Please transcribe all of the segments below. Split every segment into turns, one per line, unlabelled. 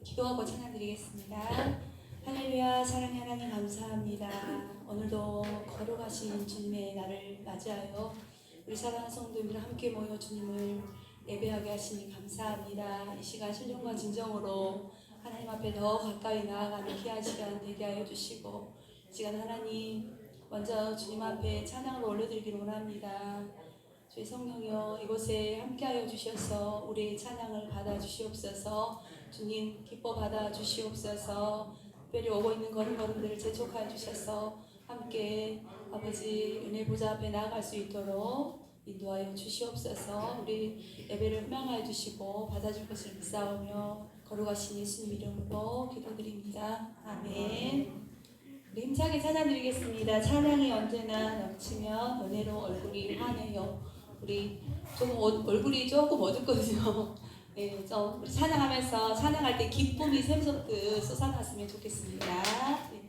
기도하고 찬양드리겠습니다. 할렐루야. 사랑의 하나님 감사합니다. 오늘도 걸어가신 주님의 날을 맞이하여 우리 사랑하는 성도님들 함께 모여 주님을 예배하게 하시니 감사합니다. 이 시간 신령과 진정으로 하나님 앞에 더 가까이 나아가는 귀한 시간 되게 하여 주시고, 이 시간 하나님 먼저 주님 앞에 찬양을 올려드리기를 원합니다. 주의 성령이여, 이곳에 함께하여 주셔서 우리의 찬양을 받아 주시옵소서. 주님 기뻐 받아 주시옵소서. 특별히 오고 있는 걸음걸음들을 재촉하여 주셔서 함께 아버지 은혜 보좌 앞에 나아갈 수 있도록 인도하여 주시옵소서. 우리 예배를 흠양하여 주시고 받아줄 것을 믿사오며 거룩하신 예수님 이름으로 기도드립니다. 아멘. 우리 힘차게 찬양드리겠습니다. 찬양이 언제나 넘치면 은혜로 얼굴이 환해요. 우리 조금 얼굴이 조금 어둡거든요. 네, 우리 찬양하면서 찬양할 때 기쁨이 샘솟듯 솟아났으면 좋겠습니다. 네.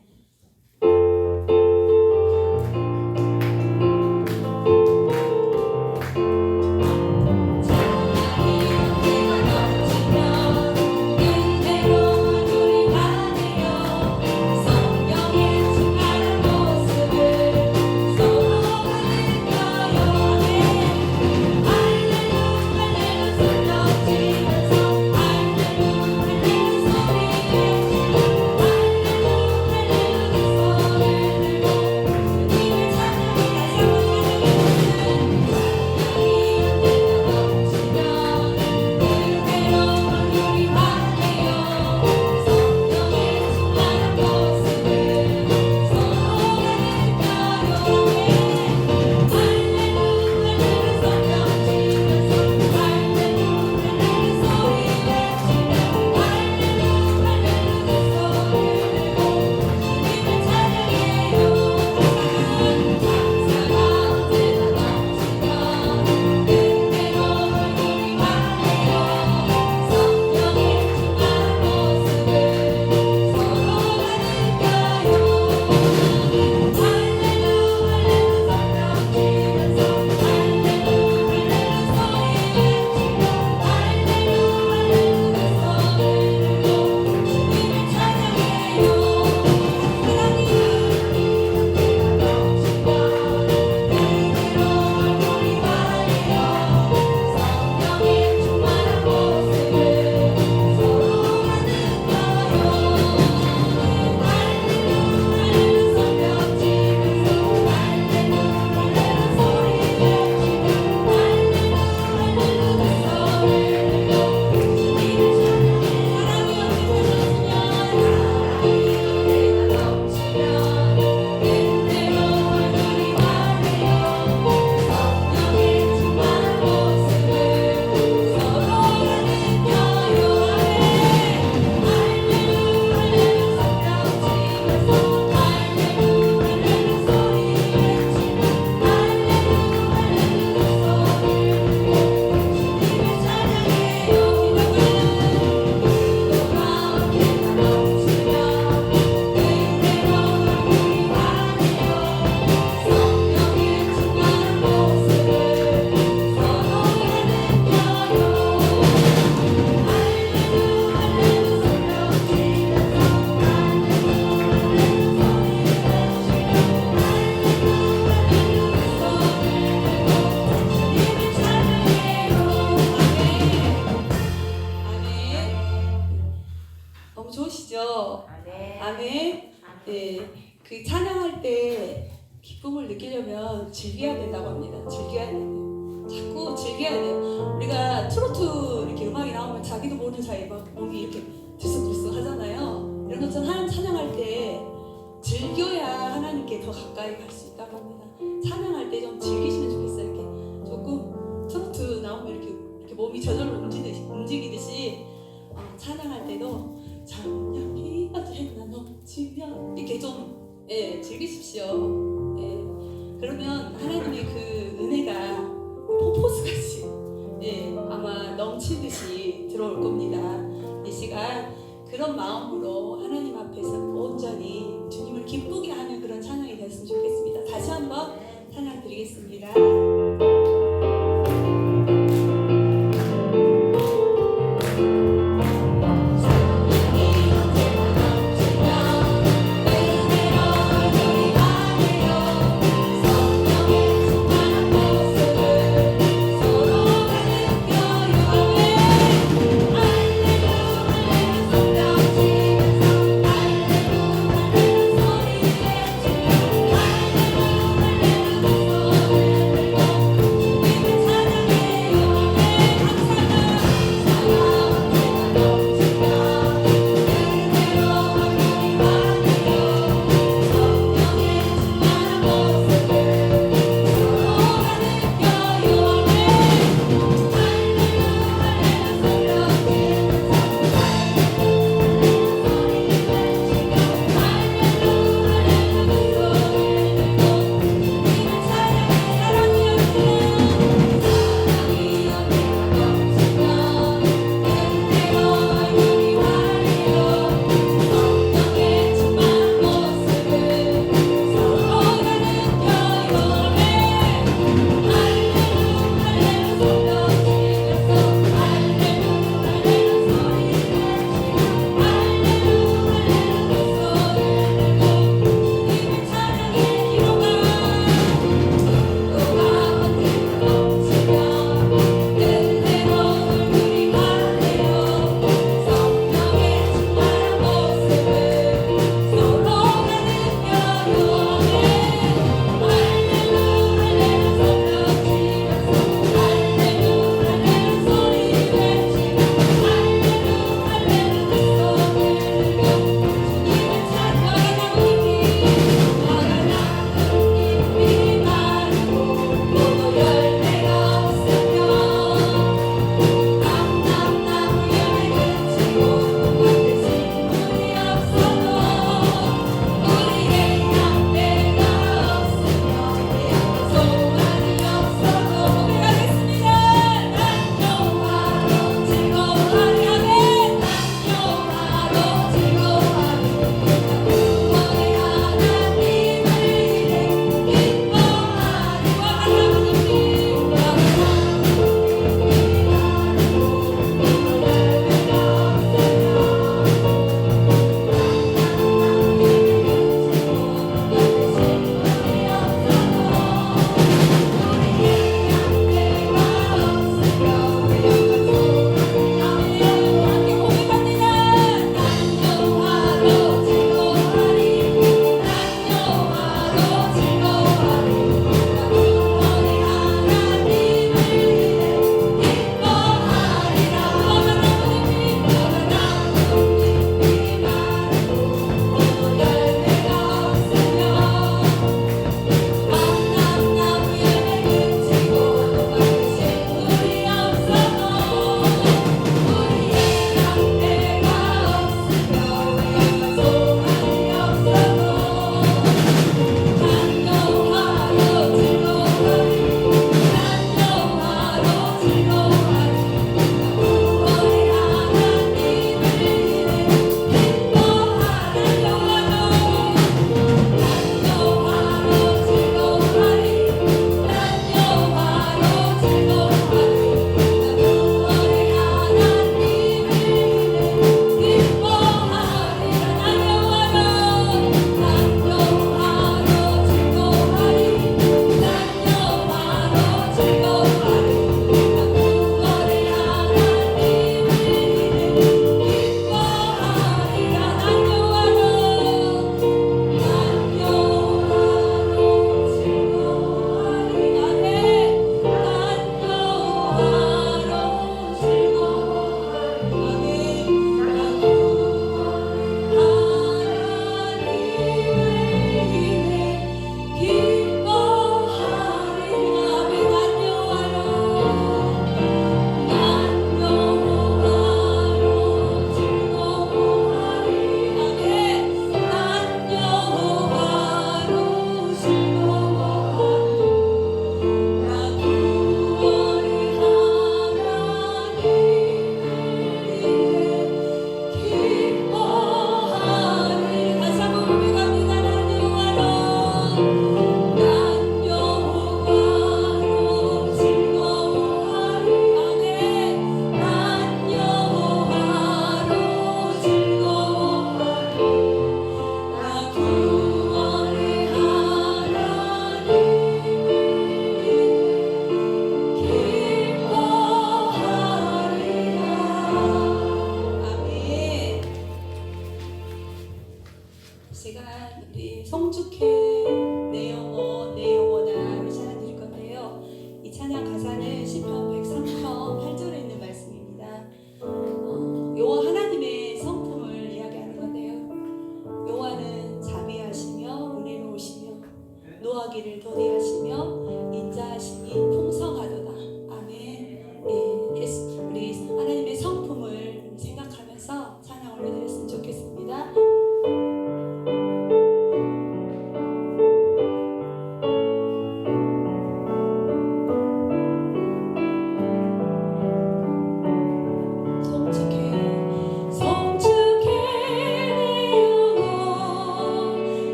그 찬양할 때 기쁨을 느끼려면 즐겨야 된다고 합니다. 즐겨야 돼요. 자꾸 즐겨야 돼요. 우리가 트로트 이렇게 음악이 나오면 자기도 모르는 사이에 막 몸이 이렇게 들썩들썩 하잖아요. 이런 것처럼 하나님 찬양할 때 즐겨야 하나님께 더 가까이 갈 수 있다고 합니다. 찬양할 때 좀 즐기시면 좋겠어요. 이렇게 조금 트로트 나오면 이렇게 몸이 저절로 움직이듯이 찬양할 때도 찬양이 언제나 넘치면 이렇게 좀 즐기십시오. 그러면 하나님의 그 은혜가 폭포수같이 아마 넘치듯이 들어올 겁니다. 이 시간 그런 마음으로 하나님 앞에서 온전히 주님을 기쁘게 하는 그런 찬양이 되었으면 좋겠습니다. 다시 한번 찬양 드리겠습니다.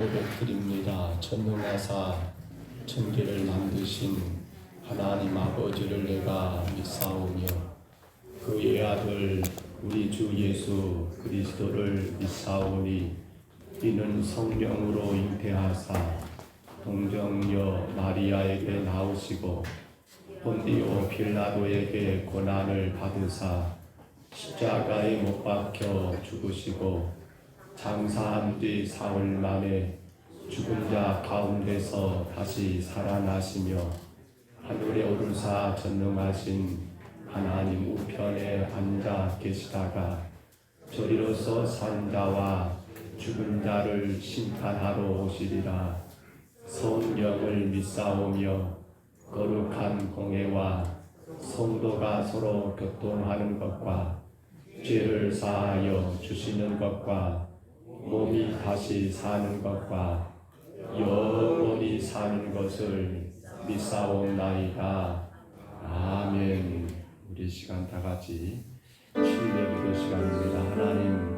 고백드립니다. 전능하사 천지를 만드신 하나님 아버지를 내가 믿사오며 그의 아들 우리 주 예수 그리스도를 믿사오니 이는 성령으로 잉태하사 동정녀 마리아에게 나오시고 본디오 빌라도에게 고난을 받으사 십자가에 못 박혀 죽으시고 장사한 뒤 사흘 만에 죽은 자 가운데서 다시 살아나시며 하늘에 오르사 전능하신 하나님 우편에 앉아 계시다가 저리로서 산 자와 죽은 자를 심판하러 오시리라. 성령을 믿사오며 거룩한 공회와 성도가 서로 교통하는 것과 죄를 사하여 주시는 것과 몸이 다시 사는 것과 영원히 사는 것을 믿사옵나이다. 아멘. 우리 시간 다 같이 신뢰기도 시간입니다. 하나님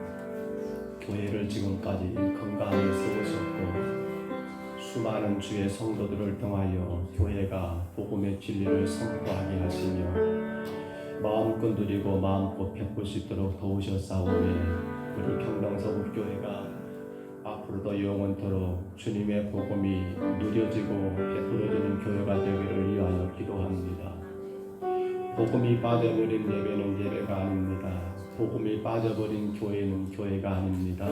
교회를 지금까지 건강히 세우셨고 수많은 주의 성도들을 통하여 교회가 복음의 진리를 선포하게 하시며 마음껏 누리고 마음껏 베풀 수 있도록 도우셨사오니 우리 경동서북교회가 앞으로도 영원토록 주님의 복음이 누려지고 베풀어지는 교회가 되기를 위하여 기도합니다. 복음이 빠져버린 예배는 예배가 아닙니다. 복음이 빠져버린 교회는 교회가 아닙니다.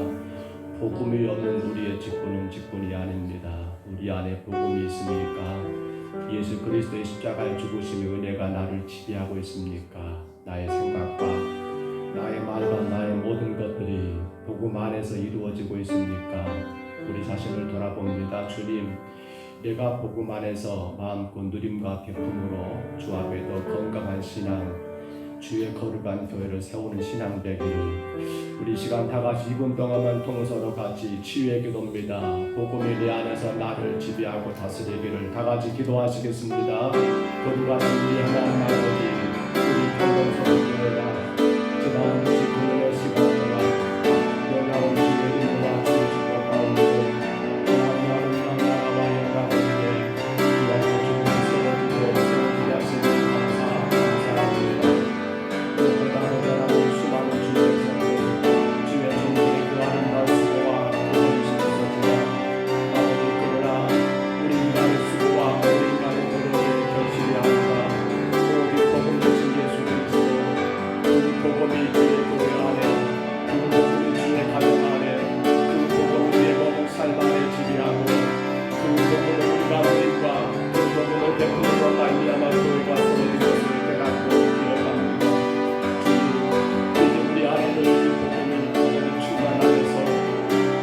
복음이 없는 우리의 직분은 직분이 아닙니다. 우리 안에 복음이 있으니까 예수 그리스도의 십자가에 죽으심의 은혜가 나를 지배하고 있습니까? 나의 생각과 나의 말과 나의 모든 것들이 복음 안에서 이루어지고 있습니까? 우리 자신을 돌아봅니다. 주님, 내가 복음 안에서 마음껏 누림과 베품으로 주 앞에 더 건강한 신앙, 주의 거룩한 교회를 세우는 신앙 되기를 우리 시간 다 같이 2분 동안만 통서로 같이 치유의 기도입니다. 복음이 내 안에서 나를 지배하고 다스리기를 다 같이 기도하시겠습니다. 거룩하신 우리 하나님 아버지, 우리 경동서북교회가 지난 19년의 시간 동안 놀라운 주의 인도와 주의 축복 가운데 하나님 아름다운 나라와 영광을 위해 귀하고 주님의 세워주고 세워주게 하시니 감사합니다. 수많은 주의 성도 주의 종들의 그 아름다운 수고와 보여주시면서 아버지 그러나 우리 인간의 수고와 우리 인간의 노력에 결실이 아니라 오직 복음 되신 예수 그리스도 그 복음이 주의 교회 안에 그 복음이 주의 가정 안에 그 복음이 우리의 모든 삶 안에 지배하고 그 복음을 우리가 누림과 그 복음을 베풀므로 말미암아 교회가 세워진 것을 깨닫고 기억합니다. 우리 안에 늘 복음이 복음이 충만하여서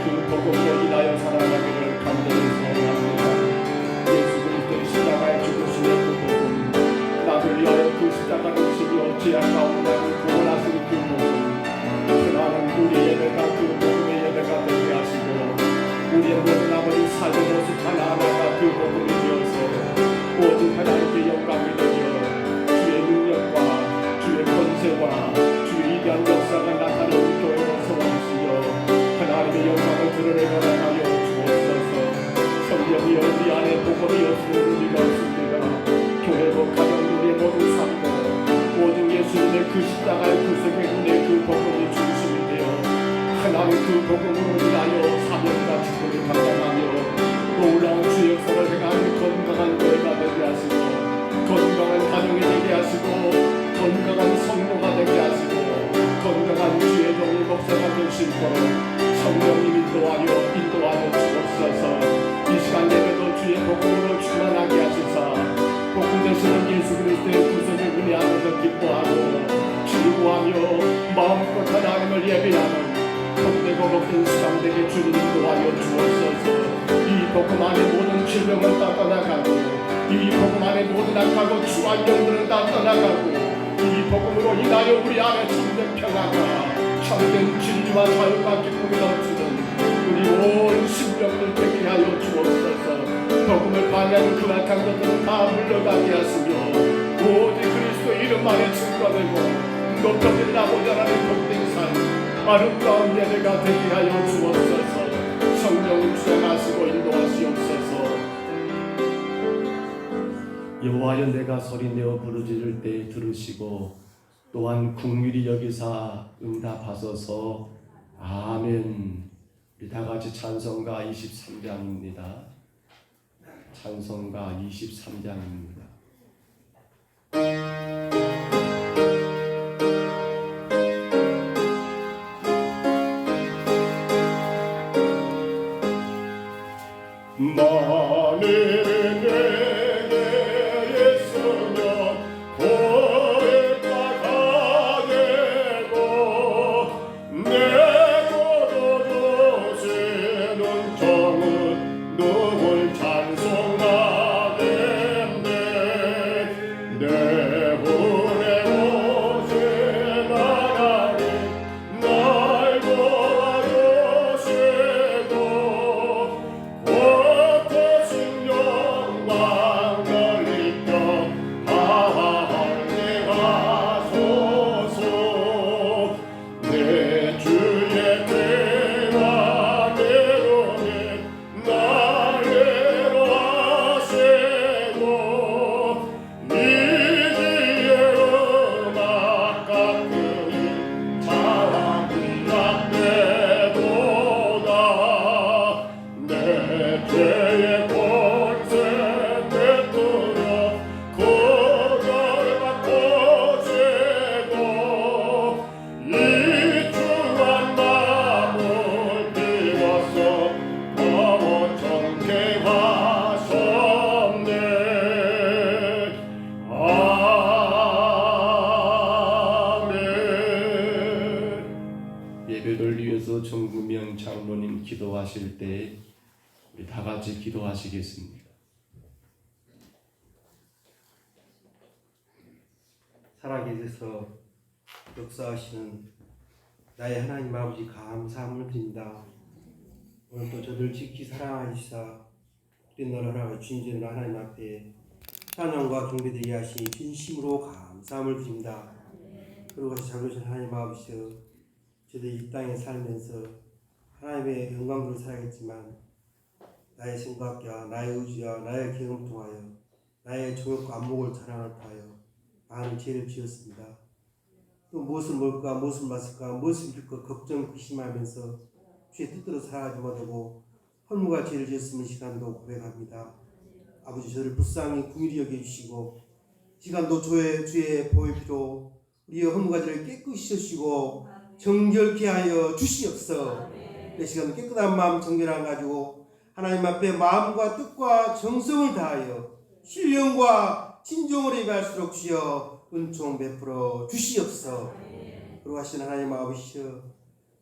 그 복음으로 인하여 살아가기를 간절히 소원합니다. 예수 그리스도의 십자가에 죽으심의 그 복음, 나를 위하여 그 십자가를 지며 죄악 가운데 구원하신 그 복음, 그나는 우리 예배가 그 복음의 예배가 되게 하시고 우리의 모든 아버지 삶의 모습 하나하나가 그 복음이 되어서 오직 하나님께 영광이 되며 주의 능력과 주의 권세와 주의 위대한 역사가 나타나는 교회로 세워주시며 하나님의 영광을 드러내게 하여 주옵소서. 성령이여 우리 안에 복음이 없으면 우리가 없습니다. 교회도 가정 우리의 모든 삶도 오직 예수님의 그 십자가의 구속의 은혜 그 복음이 중심이 되어 하나님 그 복음으로 인하여 사명과 직분을 감당하며 놀라운 주의 역사를 행하는 건강한 교회가 되게 하시고 건강한 가정이 되게 하시고 건강한 성도가 되게 하시고 건강한 주의 종의 목사가 될 수 있도록 성령님 인도하여 주옵소서. 이 시간 예배도 주의 복음으로 충만하게 하시사 복음 되시는 예수 그리스도의 구속의 은혜 안에서 기뻐하고 즐거워하며 마음껏 하나님을 예배하는 복되고 복된 시간 되게 주님 인도하여 주옵소서. 이 복음 안에 모든 질병은 다 떠나가고 이 복음 안에 모든 악하고 추한 영들은 다 떠나가고 이 복음으로 인하여 우리 안에 참된 평화가 참된 진리와 자유가 기쁨이 넘치는 우리 온 심령을 되게 하여 주옵소서. 복음을 방해하는 그 악한 것들은 다 물러가게 하시며 오직 그리스도 이름 안에 증거되고 높여진 나보자라는 복된 삶 아름다운 예배가 되게 하여 주옵소서. 성령 주장하시고 인도하시옵소서. 여호와여 내가 소리내어 부르짖을 때 들으시고 또한 긍휼히 여기사 응답하소서. 아멘. 우리 다같이 찬송가 23장입니다. 찬송가 23장입니다. 만일은 내게 예수면 고액과 가게고 내 고도 주시는 정은 누굴 찬송하겠네. 내 분에 오신 하나님 날 도와주시고 예배를 위해서 정구명 장로님 기도하실 때 우리 다 같이 기도하시겠습니다.
살아계셔서 역사하시는 나의 하나님 아버지 감사함을 드립니다. 오늘도 저를 지키 사랑하시사 우리 나라라 주인된 하나님 앞에 찬양과 경배드리게 하시니 진심으로 감사함을 드립니다. 그리고 같이 잡으신 하나님 아버지여, 저들이 이 땅에 살면서 하나님의 영광으로 살아야겠지만 나의 생각과 나의 의지와 나의 경험을 통하여 나의 정욕과 안목을 자랑을 하여 많은 죄를 지었습니다. 또 무엇을 먹을까, 무엇을 마실까, 무엇을 입을까 걱정, 의심하면서 주의 뜻대로 살아가지 못하고 허물과 죄를 지었음을 시간도 고백합니다. 아버지, 저를 불쌍히 긍휼히 여겨주시고 시간도 주의 보혈피로 우리의 허물과 죄를 깨끗이 씻으시고 정결케 하여 주시옵소서. 내 시간도 깨끗한 마음 정결함 가지고 하나님 앞에 마음과 뜻과 정성을 다하여 신령과 진정으로 예배할수록 주여 은총 베풀어 주시옵소서. 그리고 하신 하나님 아버지여,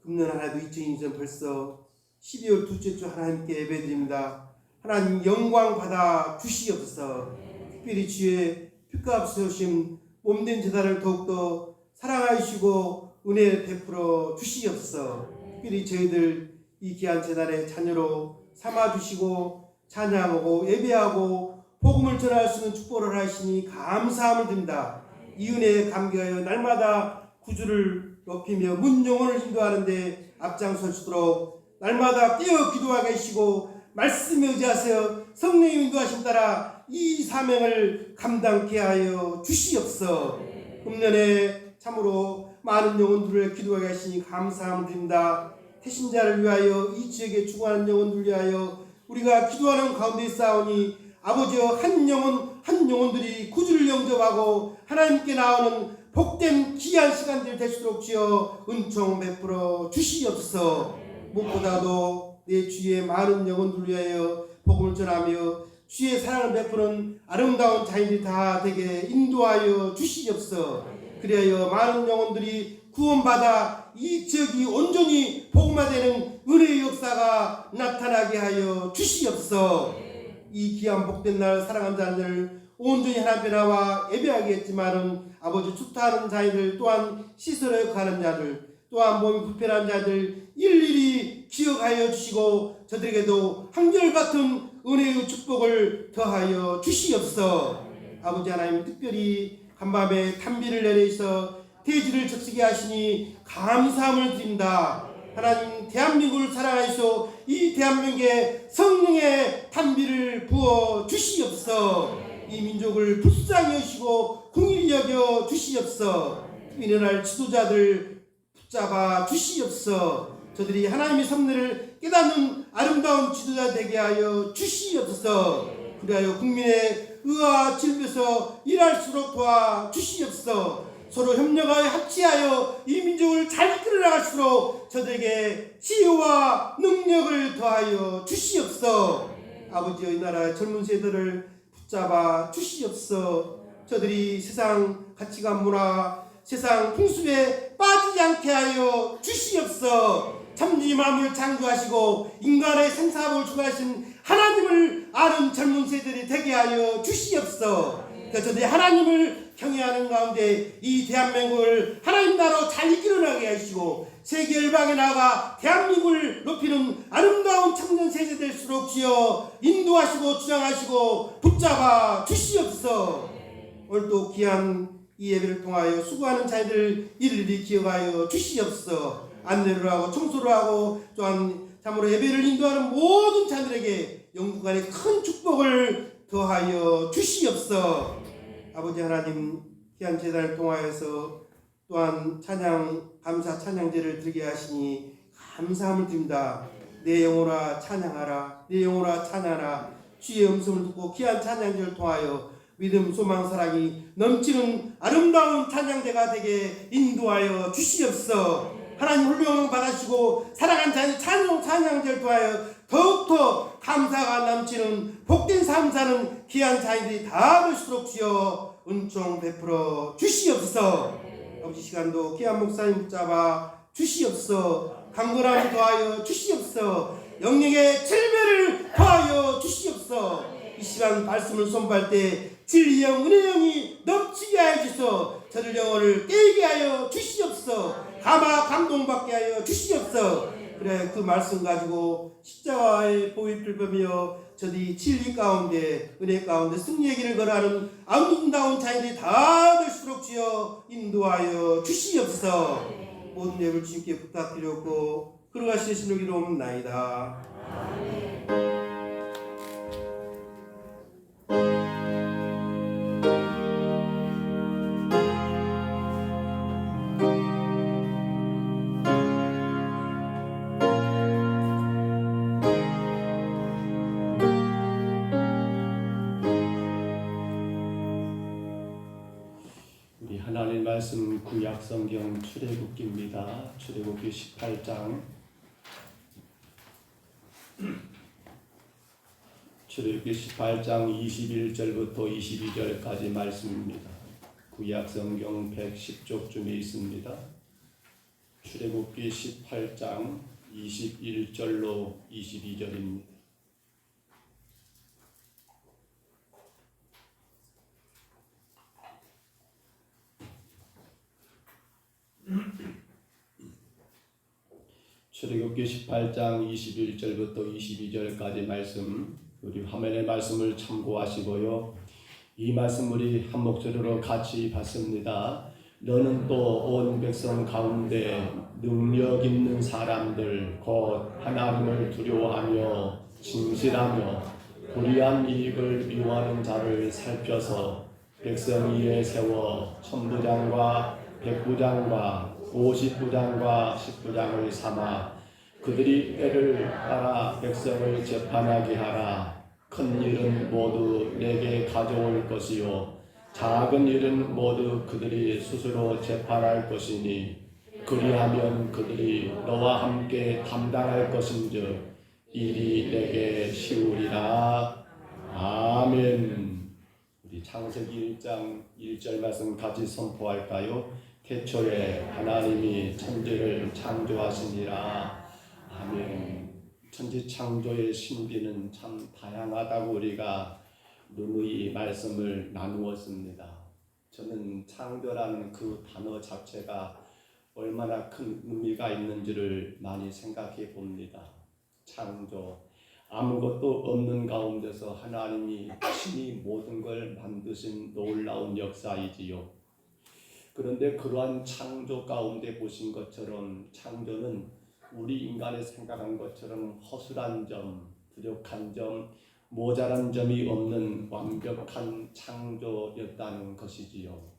금년 하나도 2020년 벌써 12월 둘째 주 하나님께 예배드립니다. 하나님 영광 받아 주시옵소서. 특별히 주의 피값 세우심 몸된 제단을 더욱더 사랑하시고 은혜 베풀어 주시옵소서. 특별히 저희들 이 귀한 제단의 자녀로 삼아주시고 찬양하고 예배하고 복음을 전할 수 있는 축복을 하시니 감사함을 드립니다. 이 은혜에 감격하여 날마다 구주를 높이며 문영혼을 인도하는데 앞장설 수 있도록 날마다 깨어 기도하게 하시고 말씀에 의지하세요. 성령의 인도하심 따라 이 사명을 감당케 하여 주시옵소서. 금년에 참으로 많은 영혼들을 기도하게 하시니 감사함을 드립니다. 태신자를 위하여 이 지역에 죽어가는 영혼들을 위하여 우리가 기도하는 가운데 싸우니 아버지여, 한 영혼들이 구주를 영접하고 하나님께 나오는 복된 귀한 시간들 되시도록 주여 은총 베풀어 주시옵소서. 무엇보다도 내 주의 많은 영혼들을 위하여 복음을 전하며 주의 사랑을 베푸는 아름다운 자인들이 다 되게 인도하여 주시옵소서. 그리하여 많은 영혼들이 구원받아 이 지역이 온전히 복음화되는 은혜의 역사가 나타나게 하여 주시옵소서. 이 귀한 복된 날 사랑하는 자들 온전히 하나님께 나와 예배하겠지만은 아버지 축타하는 자들 또한 시설에 가는 자들 또한 몸이 불편한 자들 일일이 기억하여 주시고 저들에게도 한결같은 은혜의 축복을 더하여 주시옵소서. 아버지 하나님, 특별히 간밤에 탄비를 내리셔 대지를 적시게 하시니 감사함을 드립니다. 하나님 대한민국을 사랑하시오. 이 대한민국에 성령의 단비를 부어 주시옵소서. 이 민족을 불쌍히 여시고 긍휼히 여겨 주시옵소서. 일어날 지도자들 붙잡아 주시옵소서. 저들이 하나님의 섭리를 깨닫는 아름다운 지도자 되게 하여 주시옵소서. 그리하여 국민의 의와 질에서 일할수록 도와 주시옵소서. 서로 협력하여 합치하여 이 민족을 잘 이끌어나갈수록 저들에게 지혜와 능력을 더하여 주시옵소서. 아버지여, 이 나라의 젊은 세대를 붙잡아 주시옵소서. 저들이 세상 가치관 문화, 세상 풍습에 빠지지 않게 하여 주시옵소서. 참지 마음을 창조하시고 인간의 생사함을 주관하신 하나님을 아는 젊은 세대들이 되게 하여 주시옵소서. 저들이 하나님을 경외하는 가운데 이 대한민국을 하나님 나라로 잘 이끌어나게 하시고 세계 열방에 나가 대한민국을 높이는 아름다운 청년 세대 될수록 주여 인도하시고 주장하시고 붙잡아 주시옵소서. 오늘도 귀한 이 예배를 통하여 수고하는 자들 일일이 기억하여 주시옵소서. 안내를 하고 청소를 하고 또한 참으로 예배를 인도하는 모든 자들에게 영구간의 큰 축복을 더하여 주시옵소서. 아버지 하나님, 귀한 제단을 통하여서 또한 찬양, 감사 찬양제를 드리게 하시니 감사함을 드립니다. 내 영혼아 찬양하라, 내 영혼아 찬양하라. 주의 음성을 듣고 귀한 찬양제를 통하여 믿음, 소망, 사랑이 넘치는 아름다운 찬양제가 되게 인도하여 주시옵소서. 하나님 훌륭한 받으시고 사랑한 자의 찬양제를 통하여 더욱더 감사가 넘치는 복된 삶 사는 귀한 자녀들이 다 될수록 주여 은총 베풀어 주시옵소서. 아버지 시간도 귀한 목사님 붙잡아 주시옵소서. 강건함을 더하여 주시옵소서. 영역의 칠배를 더하여 주시옵소서. 이 시간 말씀을 선포할 때 진리영 은혜영이 넘치게 하여 주소서. 저들 영혼을 깨게 하여 주시옵소서. 감화 감동받게 하여 주시옵소서. 그래 그 말씀 가지고 십자가의 보혈을 보며 저들이 진리 가운데 은혜 가운데 승리의 길을 걸어가는 아름다운 자녀들이 다 될수록 주여 인도하여 주시옵소서. 모든 예를 주님께 부탁드렸고 그러가시는 신을 기도옵나이다.
우리 하나님 말씀 구약성경 출애굽기입니다. 출애굽기 18장 출애굽기 18장 21절부터 22절까지 말씀입니다. 구약성경 110쪽쯤에 있습니다. 출애굽기 18장 21절로 22절입니다. 출애굽기 18장 21절부터 22절까지 말씀, 우리 화면의 말씀을 참고하시고요. 이 말씀 우리 한 목소리로 같이 받습니다. 너는 또 온 백성 가운데 능력 있는 사람들 곧 하나님을 두려워하며 진실하며 불의한 이익을 미워하는 자를 살펴서 백성 위에 세워 천부장과 백부장과 50부장과 10부장을 삼아 그들이 때를 따라 백성을 재판하게 하라. 큰 일은 모두 내게 가져올 것이요 작은 일은 모두 그들이 스스로 재판할 것이니 그리하면 그들이 너와 함께 담당할 것인즉 일이 내게 쉬우리라. 아멘. 우리 창세기 1장 1절 말씀 같이 선포할까요? 태초에 하나님이 천지를 창조하시니라. 아멘. 천지 창조의 신비는 참 다양하다고 우리가 누누이 말씀을 나누었습니다. 저는 창조라는 그 단어 자체가 얼마나 큰 의미가 있는지를 많이 생각해 봅니다. 창조, 아무것도 없는 가운데서 하나님이 친히 모든 걸 만드신 놀라운 역사이지요. 그런데 그러한 창조 가운데 보신 것처럼 창조는 우리 인간이 생각한 것처럼 허술한 점, 부족한 점, 모자란 점이 없는 완벽한 창조였다는 것이지요.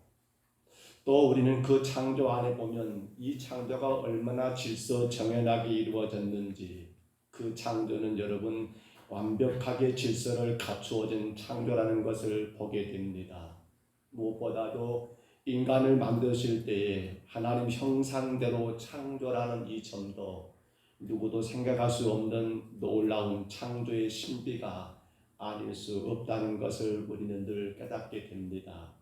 또 우리는 그 창조 안에 보면 이 창조가 얼마나 질서 정연하게 이루어졌는지, 그 창조는 여러분 완벽하게 질서를 갖추어진 창조라는 것을 보게 됩니다. 무엇보다도 인간을 만드실 때에 하나님 형상대로 창조라는 이 점도 누구도 생각할 수 없는 놀라운 창조의 신비가 아닐 수 없다는 것을 우리는 늘 깨닫게 됩니다.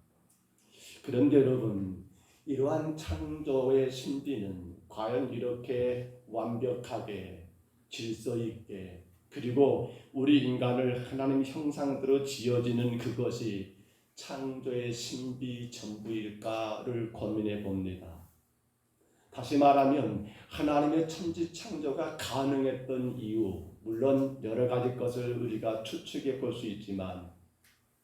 그런데 여러분, 이러한 창조의 신비는 과연 이렇게 완벽하게 질서 있게, 그리고 우리 인간을 하나님 형상대로 지어지는 그것이 창조의 신비 전부일까를 고민해 봅니다. 다시 말하면 하나님의 천지 창조가 가능했던 이유, 물론 여러 가지 것을 우리가 추측해 볼 수 있지만,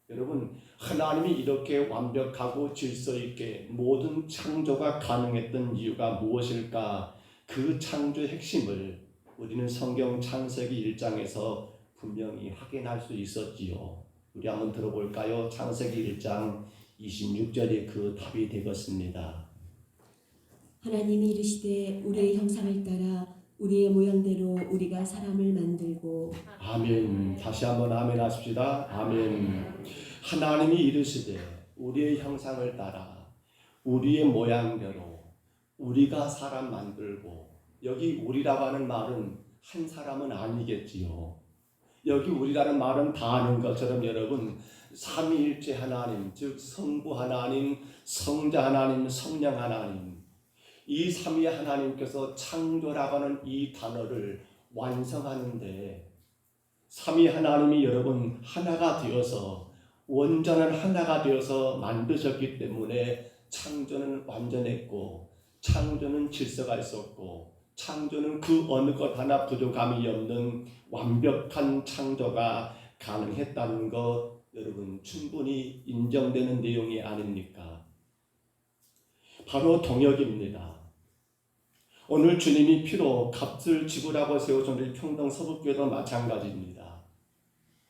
여러분, 하나님이 이렇게 완벽하고 질서 있게 모든 창조가 가능했던 이유가 무엇일까? 그 창조의 핵심을 우리는 성경 창세기 1장에서 분명히 확인할 수 있었지요. 우리 한번 들어볼까요? 창세기 1장 26절이 그 답이 되겠습니다.
하나님이 이르시되 우리의 형상을 따라 우리의 모양대로 우리가 사람을 만들고.
아멘. 다시 한번 아멘 하십시다. 아멘. 하나님이 이르시되 우리의 형상을 따라 우리의 모양대로 우리가 사람 만들고, 여기 우리라고 하는 말은 한 사람은 아니겠지요. 여기 우리라는 말은 다 아는 것처럼 여러분, 삼위일체 하나님, 즉 성부 하나님, 성자 하나님, 성령 하나님, 이 삼위 하나님께서 창조라고 하는 이 단어를 완성하는데, 삼위 하나님이 여러분 하나가 되어서, 원전은 하나가 되어서 만드셨기 때문에 창조는 완전했고, 창조는 질서가 있었고, 창조는 그 어느 것 하나 부족함이 없는 완벽한 창조가 가능했다는 것, 여러분 충분히 인정되는 내용이 아닙니까? 바로 동역입니다. 오늘 주님이 피로 값을 지불하고 세우신 우리 평동 서북교회도 마찬가지입니다.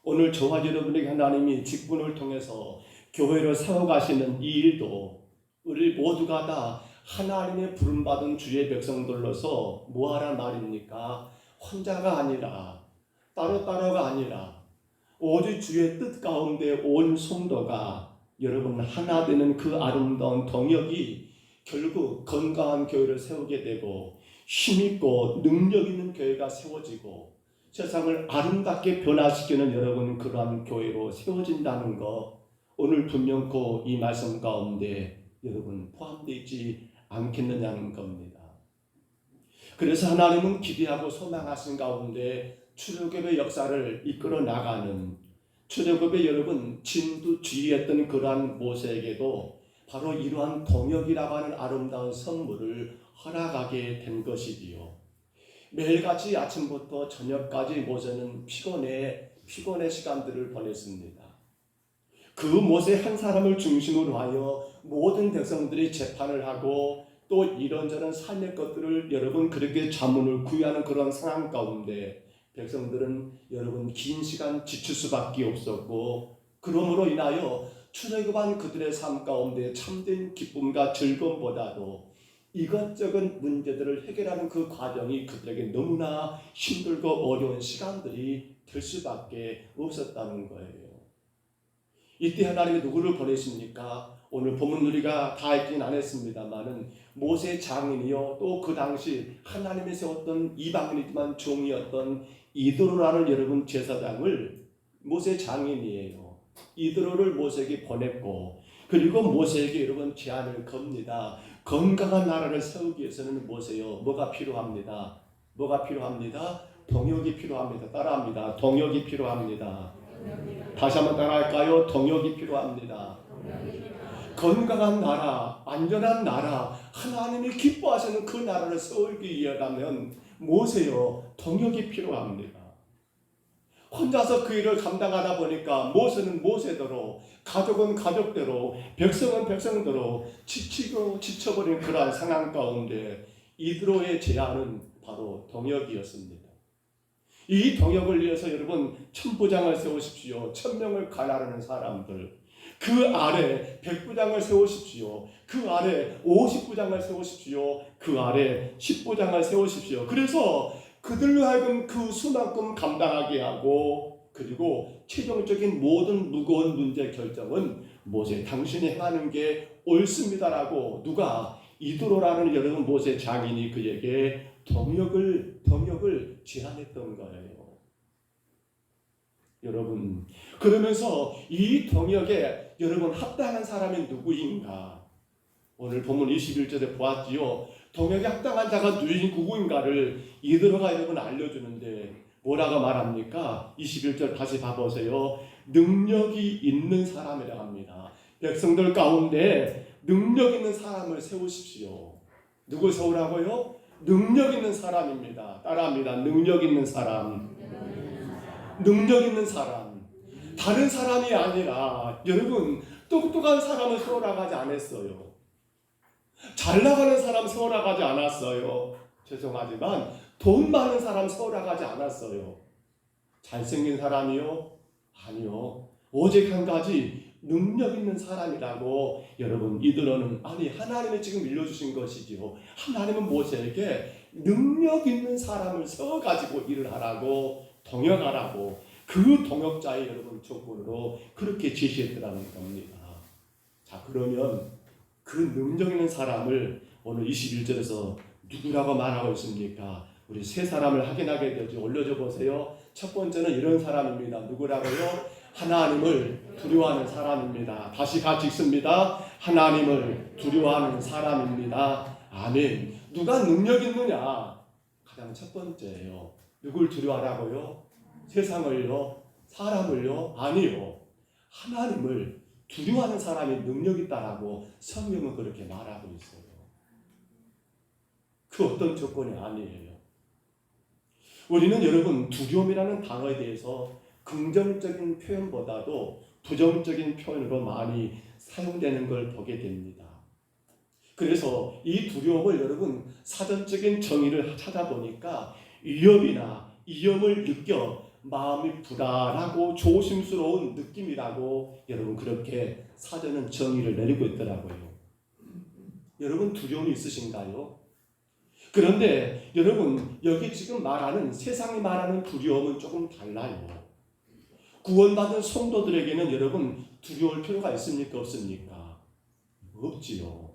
오늘 저와 여러분에게 하나님이 직분을 통해서 교회를 세워가시는 이 일도 우리 모두가 다 하나님의 부름받은 주의 백성들로서 뭐하란 말입니까? 혼자가 아니라, 따로따로가 아니라 오직 주의 뜻 가운데 온 성도가 여러분 하나 되는 그 아름다운 동역이 결국 건강한 교회를 세우게 되고, 힘있고 능력 있는 교회가 세워지고 세상을 아름답게 변화시키는 여러분 그러한 교회로 세워진다는 것, 오늘 분명코 이 말씀 가운데 여러분 포함되어 있지 않겠느냐는 겁니다. 그래서 하나님은 기대하고 소망하신 가운데 출애굽의 역사를 이끌어 나가는, 출애굽의 여러분 진두지휘했던 그러한 모세에게도 바로 이러한 동역이라고 하는 아름다운 선물을 허락하게 된 것이지요. 매일같이 아침부터 저녁까지 모세는 피곤의 시간들을 보냈습니다. 그 모세 한 사람을 중심으로 하여 모든 백성들이 재판을 하고, 또 이런저런 삶의 것들을 여러분 그렇게 자문을 구하는 그런 상황 가운데 백성들은 여러분 긴 시간 지칠 수밖에 없었고, 그러므로 인하여 출애굽한 그들의 삶 가운데 참된 기쁨과 즐거움보다도 이것저것 문제들을 해결하는 그 과정이 그들에게 너무나 힘들고 어려운 시간들이 될 수밖에 없었다는 거예요. 이때 하나님이 누구를 보내십니까? 오늘 본문 우리가 다 읽진 않았습니다만은 모세 장인이요, 또 그 당시 하나님이 세웠던 이방인이지만 종이었던 이드로라는 여러분 제사장을, 모세 장인이에요. 이드로를 모세에게 보냈고, 그리고 모세에게 여러분 제안을 겁니다. 건강한 나라를 세우기 위해서는 모세요, 뭐가 필요합니다. 뭐가 필요합니다. 동역이 필요합니다. 따라합니다. 동역이 필요합니다. 다시 한번 따라할까요? 동역이 필요합니다. 건강한 나라, 안전한 나라, 하나님이 기뻐하시는 그 나라를 세우기 위하면 모세요, 동역이 필요합니다. 혼자서 그 일을 감당하다 보니까 모세는 모세대로, 가족은 가족대로, 백성은 백성대로 지치고 지쳐버린 그러한 상황 가운데 이드로의 제안은 바로 동역이었습니다. 이 동역을 위해서 여러분 천부장을 세우십시오. 1000명을 가나르는 사람들. 그 아래 100부장을 세우십시오. 그 아래 50부장을 세우십시오. 그 아래 10부장을 세우십시오. 그래서 그들로 하여금 그 수만큼 감당하게 하고, 그리고 최종적인 모든 무거운 문제 결정은 모세 당신이 행하는 게 옳습니다라고 누가 이드로라는 여러분 모세 장인이 그에게 동역을 제안했던 거예요. 여러분, 그러면서 이 동역에 여러분 합당한 사람이 누구인가? 오늘 본문 21절에 보았지요. 동역에 합당한 자가 누구인가를 이드로가 여러분 알려주는데 뭐라고 말합니까? 21절 다시 봐보세요. 능력이 있는 사람이라고 합니다. 백성들 가운데 능력 있는 사람을 세우십시오. 누구 세우라고요? 능력 있는 사람입니다. 따라합니다. 능력 있는 사람. 능력 있는 사람. 다른 사람이 아니라 여러분 똑똑한 사람을 세우라고 하지 않았어요. 잘 나가는 사람 세우라고 하지 않았어요. 죄송하지만 돈 많은 사람 세우라고 하지 않았어요. 잘생긴 사람이요? 아니요. 오직 한 가지 능력 있는 사람이라고 여러분 이들은 아니 하나님이 지금 일러주신 것이지요. 하나님은 모세에게 능력 있는 사람을 세워가지고 일을 하라고 동역하라고 그 동역자의 여러분 조건으로 그렇게 제시했더라는 겁니다. 자 그러면 그 능력 있는 사람을 오늘 21절에서 누구라고 말하고 있습니까? 우리 세 사람을 확인하게 되죠. 올려줘 보세요. 첫 번째는 이런 사람입니다. 누구라고요? 하나님을 두려워하는 사람입니다. 다시 같이 읽습니다. 하나님을 두려워하는 사람입니다. 아멘. 누가 능력 있느냐? 가장 첫 번째예요. 누굴 두려워하라고요? 세상을요? 사람을요? 아니요. 하나님을 두려워하는 사람이 능력 있다라고 성경은 그렇게 말하고 있어요. 그 어떤 조건이 아니에요. 우리는 여러분 두려움이라는 단어에 대해서 긍정적인 표현보다도 부정적인 표현으로 많이 사용되는 걸 보게 됩니다. 그래서 이 두려움을 여러분 사전적인 정의를 찾아보니까 위험을 느껴 마음이 불안하고 조심스러운 느낌이라고 여러분 그렇게 사전은 정의를 내리고 있더라고요. 여러분 두려움이 있으신가요? 그런데 여러분 여기 지금 말하는 세상이 말하는 두려움은 조금 달라요. 구원받은 성도들에게는 여러분 두려울 필요가 있습니까? 없습니까? 없지요.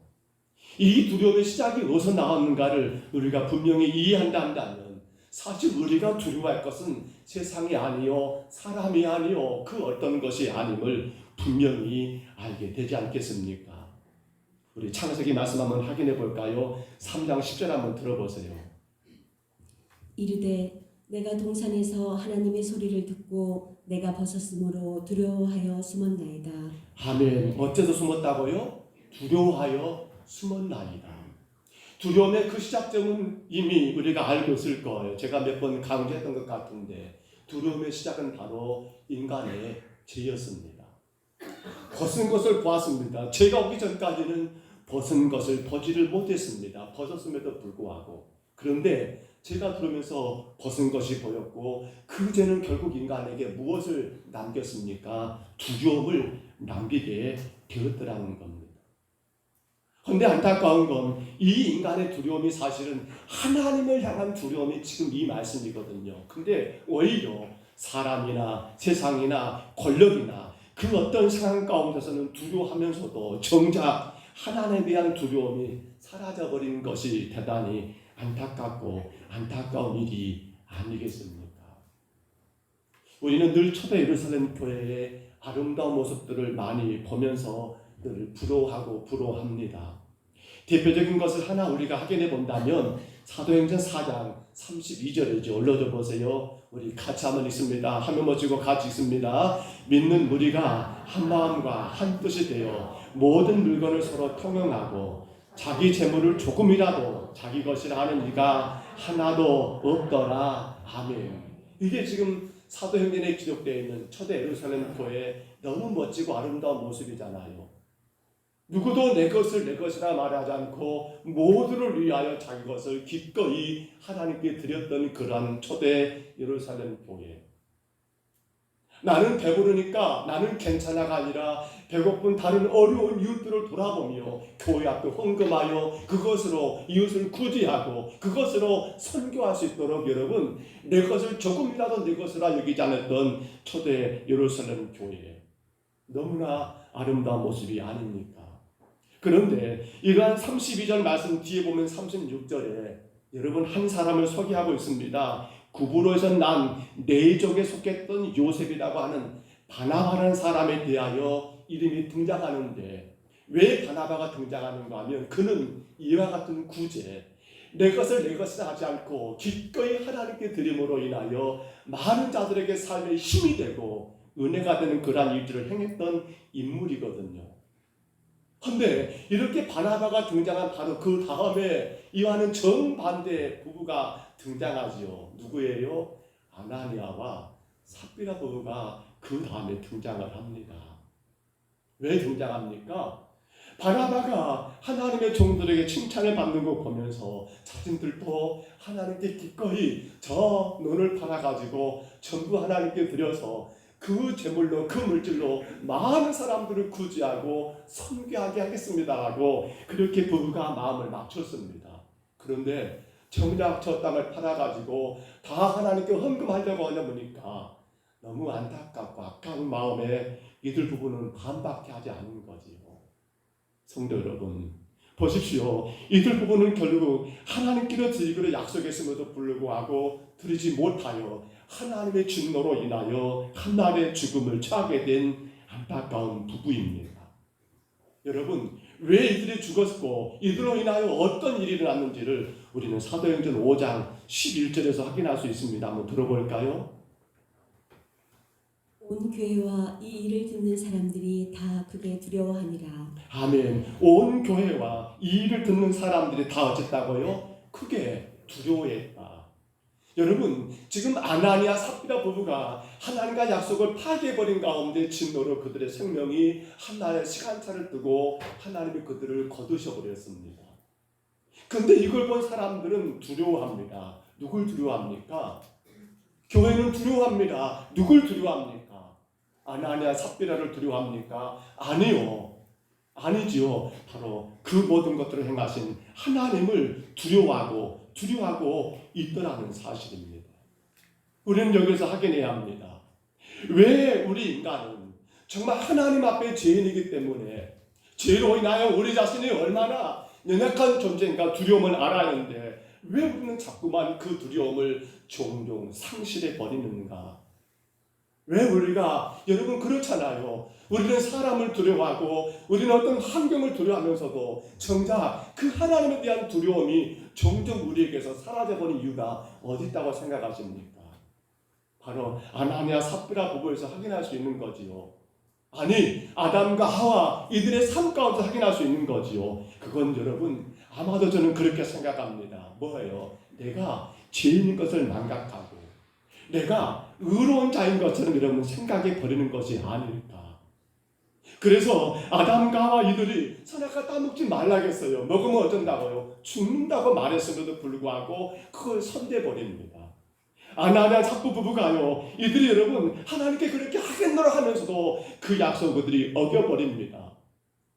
이 두려움의 시작이 어디서 나왔는가를 우리가 분명히 이해한다면 사실 우리가 두려워할 것은 세상이 아니요 사람이 아니요 그 어떤 것이 아님을 분명히 알게 되지 않겠습니까? 우리 창세기 말씀 한번 확인해 볼까요? 3장 10절 한번 들어보세요.
이르되 내가 동산에서 하나님의 소리를 듣고 내가 벗었으므로 두려워하여 숨었나이다.
아멘. 어째서 숨었다고요? 두려워하여 숨었나이다. 두려움의 그 시작점은 이미 우리가 알고 있을 거예요. 제가 몇 번 강조했던 것 같은데 두려움의 시작은 바로 인간의 죄였습니다. 벗은 것을 보았습니다. 죄가 오기 전까지는 벗은 것을 보지를 못했습니다. 벗었음에도 불구하고. 그런데 죄가 들어오면서 벗은 것이 보였고 그 죄는 결국 인간에게 무엇을 남겼습니까? 두려움을 남기게 되었더라는 겁니다. 그런데 안타까운 건 이 인간의 두려움이 사실은 하나님을 향한 두려움이 지금 이 말씀이거든요. 근데 오히려 사람이나 세상이나 권력이나 그 어떤 상황 가운데서는 두려워하면서도 정작 하나님에 대한 두려움이 사라져버린 것이 대단히 안타깝고 안타까운 일이 아니겠습니까? 우리는 늘 초대 예루살렘 교회의 아름다운 모습들을 많이 보면서 늘 부러워합니다. 대표적인 것을 하나 우리가 확인해 본다면 사도행전 4장 32절이죠. 올려줘 보세요. 우리 같이 한번 읽습니다. 화면 멋지고 같이 읽습니다. 믿는 무리가 한 마음과 한 뜻이 되어 모든 물건을 서로 통용하고 자기 재물을 조금이라도 자기 것이라 하는 이가 하나도 없더라. 아멘. 이게 지금 사도행전에 기록되어 있는 초대 예루살렘 교회의 너무 멋지고 아름다운 모습이잖아요. 누구도 내 것을 내 것이라 말하지 않고 모두를 위하여 자기 것을 기꺼이 하나님께 드렸던 그러한 초대 예루살렘 교회. 나는 배부르니까 나는 괜찮아가 아니라 배고픈 다른 어려운 이웃들을 돌아보며 교회 앞에 헌금하여 그것으로 이웃을 구제하고 그것으로 선교할 수 있도록 여러분 내 것을 조금이라도 내 것이라 여기지 않았던 초대 예루살렘 교회. 너무나 아름다운 모습이 아닙니까? 그런데 이러한 32절 말씀 뒤에 보면 36절에 여러분 한 사람을 소개하고 있습니다. 구브로에서 난 네족에 속했던 요셉이라고 하는 바나바라는 사람에 대하여 이름이 등장하는데 왜 바나바가 등장하는가 하면 그는 이와 같은 구제 내 것을 내 것이라 하지 않고 기꺼이 하나님께 드림으로 인하여 많은 자들에게 삶의 힘이 되고 은혜가 되는 그러한 일들을 행했던 인물이거든요. 그런데 이렇게 바나바가 등장한 바로 그 다음에 이와는 정반대의 부부가 등장하지요. 누구예요? 아나니아와 삽비라 부부가 그 다음에 등장을 합니다. 왜 등장합니까? 바나바가 하나님의 종들에게 칭찬을 받는 거 보면서 자신들도 하나님께 기꺼이 저 논을 팔아가지고 전부 하나님께 드려서 그 재물로 그 물질로 많은 사람들을 구제하고 선교하게 하겠습니다라고 그렇게 부부가 마음을 맞췄습니다. 그런데 정작 저 땅을 팔아가지고 다 하나님께 헌금하려고 하냐 보니까 너무 안타깝고 아까운 마음에 이들 부부는 반밖에 하지 않은 거지요. 성도 여러분 보십시오. 이들 부부는 결국 하나님께로 드리기로 약속했음에도 불구하고 드리지 못하여 하나님의 진노로 인하여 한날의 죽음을 처하게 된 안타까운 부부입니다. 여러분 왜 이들이 죽었고 이들로 인하여 어떤 일이 일어났는지를 우리는 사도행전 5장 11절에서 확인할 수 있습니다. 한번 들어볼까요?
온 교회와 이 일을 듣는 사람들이 다 크게 두려워하니라.
아멘. 온 교회와 이 일을 듣는 사람들이 다 어쨌다고요? 크게 두려워했다. 여러분 지금 아나니아 삽비라 부부가 하나님과 약속을 파괴해버린 가운데 진노로 그들의 생명이 한날의 시간차를 두고 하나님이 그들을 거두셔버렸습니다. 그런데 이걸 본 사람들은 두려워합니다. 누굴 두려워합니까? 교회는 두려워합니다. 누굴 두려워합니까? 아나니아 삽비라를 두려워합니까? 아니지요. 바로 그 모든 것들을 행하신 하나님을 두려워하고 있더라는 사실입니다. 우리는 여기서 확인해야 합니다. 왜 우리 인간은 정말 하나님 앞에 죄인이기 때문에 죄로 인하여 우리 자신이 얼마나 연약한 존재인가 두려움을 알아야 하는데 왜 우리는 자꾸만 그 두려움을 종종 상실해 버리는가? 왜 우리가 여러분 그렇잖아요. 우리는 사람을 두려워하고 우리는 어떤 환경을 두려워하면서도 정작 그 하나님에 대한 두려움이 종종 우리에게서 사라져버린 이유가 어디 있다고 생각하십니까? 바로 아나니아 삽비라 부부에서 확인할 수 있는 거지요. 아니 아담과 하와 이들의 삶 가운데 확인할 수 있는 거지요. 그건 여러분 아마도 저는 그렇게 생각합니다. 뭐예요? 내가 죄인인 것을 망각하고 내가 의로운 자인 것처럼 여러분 생각해 버리는 것이 아닐까. 그래서 아담과 하와 이들이 선악과 따먹지 말라겠어요. 먹으면 어쩐다고요? 죽는다고 말했음에도 불구하고 그걸 선대버립니다. 아나니아 삽비 부부가요. 이들이 여러분 하나님께 그렇게 하겠노라 하면서도 그 약속 그들이 어겨버립니다.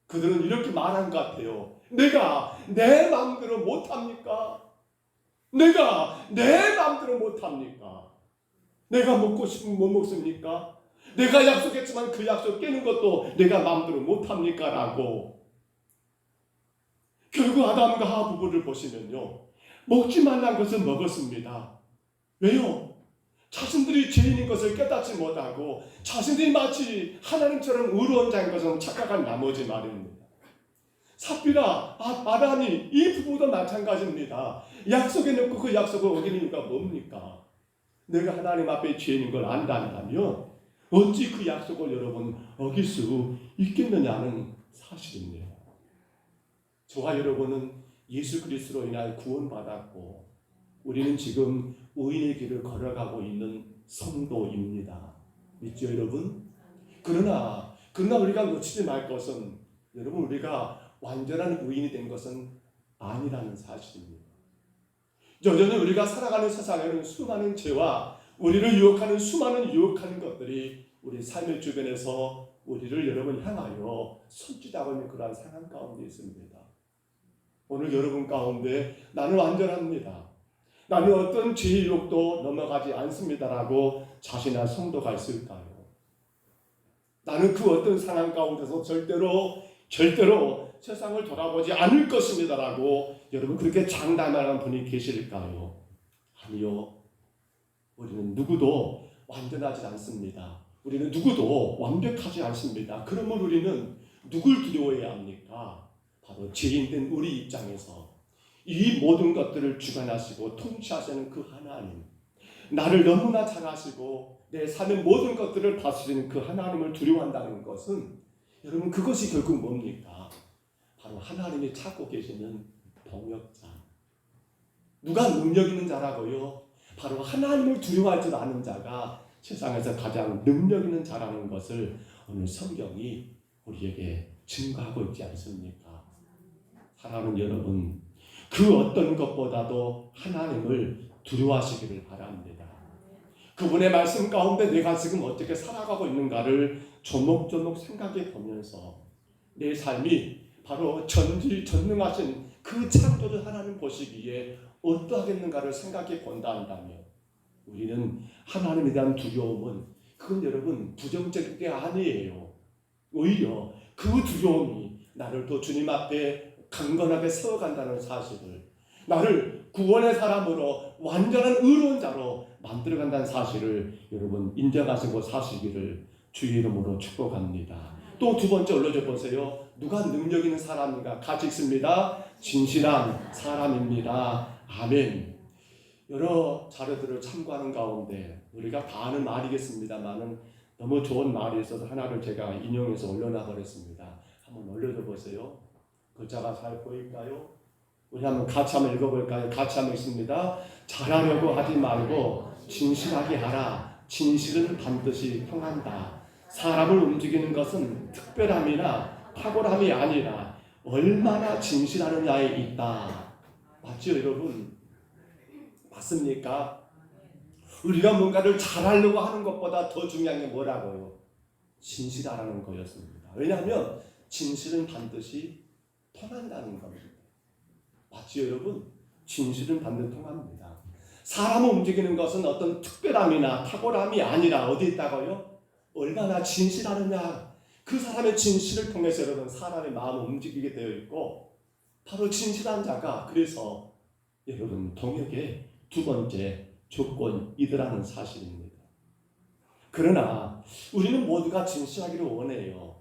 그들은 이렇게 말한 것 같아요. 내가 내 마음대로 못합니까? 내가 내 마음대로 못합니까? 내가 먹고 싶으면 못 먹습니까? 내가 약속했지만 그 약속 깨는 것도 내가 마음대로 못합니까? 라고 결국 아담과 하와 부부를 보시면요. 먹지 말란 것을 먹었습니다. 왜요? 자신들이 죄인인 것을 깨닫지 못하고 자신들이 마치 하나님처럼 의로운 자인 것을 착각한 나머지 말입니다. 삽비라, 아담이 이 부부도 마찬가지입니다. 약속해놓고 그 약속을 어기는 이유가 뭡니까? 내가 하나님 앞에 죄인인 걸 안다면 어찌 그 약속을 여러분 어길 수 있겠느냐는 사실입니다. 저와 여러분은 예수 그리스도로 인하여 구원받았고 우리는 지금 의인의 길을 걸어가고 있는 성도입니다. 믿죠 여러분? 그러나 우리가 놓치지 말 것은 여러분, 우리가 완전한 의인이 된 것은 아니라는 사실입니다. 여전히 우리가 살아가는 세상에는 수많은 죄와 우리를 유혹하는 수많은 유혹하는 것들이 우리 삶의 주변에서 우리를 여러분 향하여 손짓하고 있는 그러한 상황 가운데 있습니다. 오늘 여러분 가운데 나는 완전합니다, 나는 어떤 죄의 유혹도 넘어가지 않습니다라고 자신한 성도가 있을까요? 나는 그 어떤 상황 가운데서 절대로 세상을 돌아보지 않을 것입니다라고 여러분 그렇게 장담하는 분이 계실까요? 아니요. 우리는 누구도 완전하지 않습니다. 우리는 누구도 완벽하지 않습니다. 그러면 우리는 누굴 두려워해야 합니까? 바로 죄인된 우리 입장에서 이 모든 것들을 주관하시고 통치하시는 그 하나님, 나를 너무나 잘 아시고 내 삶의 모든 것들을 다스리는 그 하나님을 두려워한다는 것은 여러분 그것이 결국 뭡니까? 바로 하나님이 찾고 계시는 동역자. 누가 능력 있는 자라고요? 바로 하나님을 두려워할 줄 아는 자가 세상에서 가장 능력 있는 자라는 것을 오늘 성경이 우리에게 증거하고 있지 않습니까? 사랑하는 여러분, 그 어떤 것보다도 하나님을 두려워하시기를 바랍니다. 그분의 말씀 가운데 내가 지금 어떻게 살아가고 있는가를 조목조목 생각해 보면서 내 삶이 바로 전지전능하신 그 창조주 하나님 보시기에 어떠하겠는가를 생각해 본다 한다면 우리는 하나님에 대한 두려움은 그건 여러분 부정적인 게 아니에요. 오히려 그 두려움이 나를 또 주님 앞에 강건하게 세워간다는 사실을, 나를 구원의 사람으로 완전한 의로운 자로 만들어간다는 사실을 여러분 인정하시고 사시기를 주의 이름으로 축복합니다. 또 두 번째 올려줘 보세요. 누가 능력 있는 사람인가? 같이 읽습니다. 진실한 사람입니다. 아멘. 여러 자료들을 참고하는 가운데 우리가 다 아는 말이겠습니다만은 너무 좋은 말이 있어서 하나를 제가 인용해서 올려놔 버렸습니다. 한번 올려줘 보세요. 글자가 잘 보일까요? 우리 한번 같이 한번 읽어볼까요? 같이 한번 읽습니다. 잘하려고 하지 말고 진실하게 하라. 진실은 반드시 통한다. 사람을 움직이는 것은 특별함이나 탁월함이 아니라 얼마나 진실하느냐에 있다. 맞죠, 여러분? 맞습니까? 우리가 뭔가를 잘하려고 하는 것보다 더 중요한 게 뭐라고요? 진실하라는 거였습니다. 왜냐하면 진실은 반드시 통한다는 겁니다. 맞지요, 여러분? 진실은 반드시 통합니다. 사람을 움직이는 것은 어떤 특별함이나 탁월함이 아니라 어디 있다고요? 얼마나 진실하느냐. 그 사람의 진실을 통해서 여러분 사람의 마음을 움직이게 되어 있고 바로 진실한 자가 그래서 여러분 동역의 두 번째 조건이더라는 사실입니다. 그러나 우리는 모두가 진실하기를 원해요.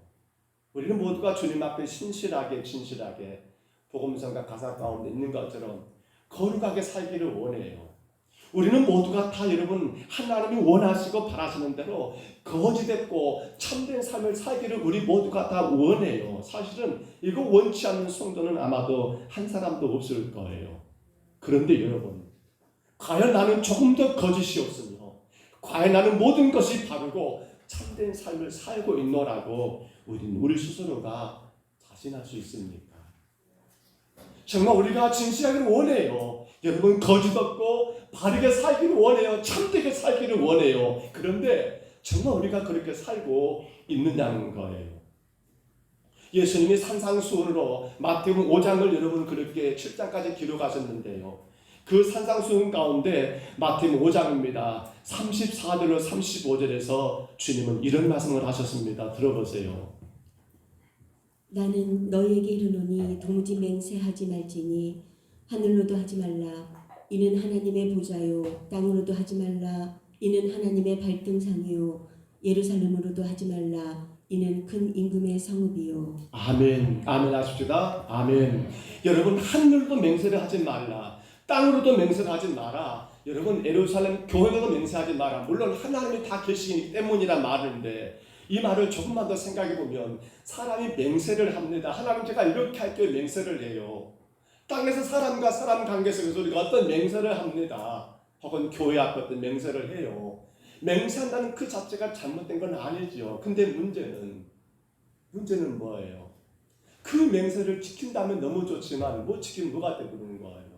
우리는 모두가 주님 앞에 진실하게 복음성과 가사 가운데 있는 것처럼 거룩하게 살기를 원해요. 우리는 모두가 다 여러분 하나님이 원하시고 바라시는 대로 거짓됐고 참된 삶을 살기를 우리 모두가 다 원해요. 사실은 이거 원치 않는 성도는 아마도 한 사람도 없을 거예요. 그런데 여러분, 과연 나는 조금 더 거짓이 없으며 과연 나는 모든 것이 바르고 참된 삶을 살고 있노라고 우리 스스로가 자신할 수 있습니까? 정말 우리가 진실하기를 원해요. 여러분 거짓 없고 바르게 살기를 원해요. 참되게 살기를 원해요. 그런데 정말 우리가 그렇게 살고 있느냐는 거예요. 예수님이 산상수훈으로 마태복음 5장을 여러분 그렇게 7장까지 기록하셨는데요. 그 산상수훈 가운데 마태복음 5장입니다. 34절로 35절에서 주님은 이런 말씀을 하셨습니다. 들어보세요.
나는 너희에게 이르노니 도무지 맹세하지 말지니 하늘로도 하지 말라 이는 하나님의 보좌요 땅으로도 하지 말라 이는 하나님의 발등상이요 예루살렘으로도 하지 말라 이는 큰 임금의 성읍이요.
아멘. 아멘 하십시다. 아멘. 여러분 하늘로도 맹세를 하지 말라. 땅으로도 맹세를 하지 마라. 여러분 예루살렘 교회로도 맹세하지 마라. 물론 하나님이 다 계시기 때문이란 말인데 이 말을 조금만 더 생각해 보면 사람이 맹세를 합니다. 하나님 제가 이렇게 할게요. 맹세를 해요. 땅에서 사람과 사람 관계 속에서 우리가 어떤 맹세를 합니다. 혹은 교회 앞에 어떤 맹세를 해요. 맹세한다는 그 자체가 잘못된 건 아니죠. 근데 문제는 뭐예요? 그 맹세를 지킨다면 너무 좋지만 못 지키면 뭐가 되는 거예요?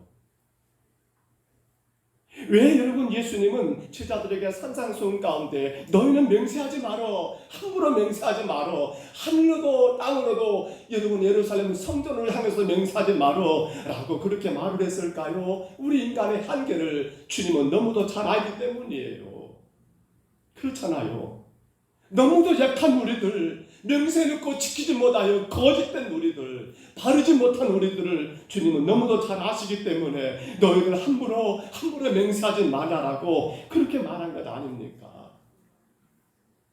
왜 여러분 예수님은 제자들에게 산상수훈 가운데 너희는 맹세하지 말어, 함부로 맹세하지 말어, 하늘로도 땅으로도 여러분 예루살렘 성전을 향해서 맹세하지 말어 라고 그렇게 말을 했을까요? 우리 인간의 한계를 주님은 너무도 잘 알기 때문이에요. 그렇잖아요. 너무도 약한 우리들, 맹세놓고 지키지 못하여 거짓된 우리들, 바르지 못한 우리들을 주님은 너무도 잘 아시기 때문에 너희들 함부로 맹세하지 말아라고 그렇게 말한 것 아닙니까?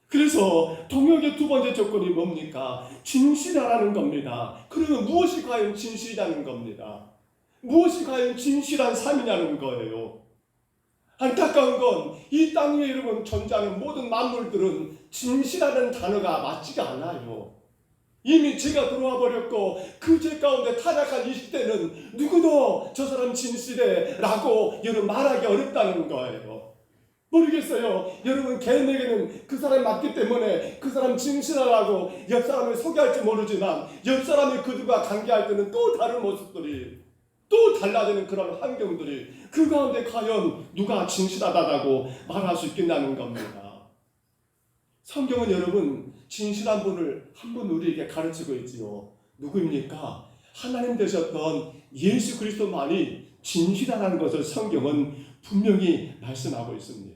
그래서 동역의 두 번째 조건이 뭡니까? 진실하라는 겁니다. 그러면 무엇이 과연 진실이라는 겁니다. 무엇이 과연 진실한 삶이냐는 거예요. 안타까운 건 이 땅 위에 여러분 존재하는 모든 만물들은 진실하는 단어가 맞지가 않아요. 이미 죄가 들어와 버렸고 그 죄 가운데 타락한 이 시대는 누구도 저 사람 진실해 라고 여러분 말하기 어렵다는 거예요. 모르겠어요. 여러분 개인에게는 그 사람이 맞기 때문에 그 사람 진실하라고 옆 사람을 소개할지 모르지만 옆 사람이 그들과 관계할 때는 또 다른 모습들이 또 달라지는 그런 환경들이 그 가운데 과연 누가 진실하다고 말할 수 있겠냐는 겁니다. 성경은 여러분 진실한 분을 한 분 우리에게 가르치고 있지요. 누구입니까? 하나님 되셨던 예수 그리스도만이 진실하다는 것을 성경은 분명히 말씀하고 있습니다.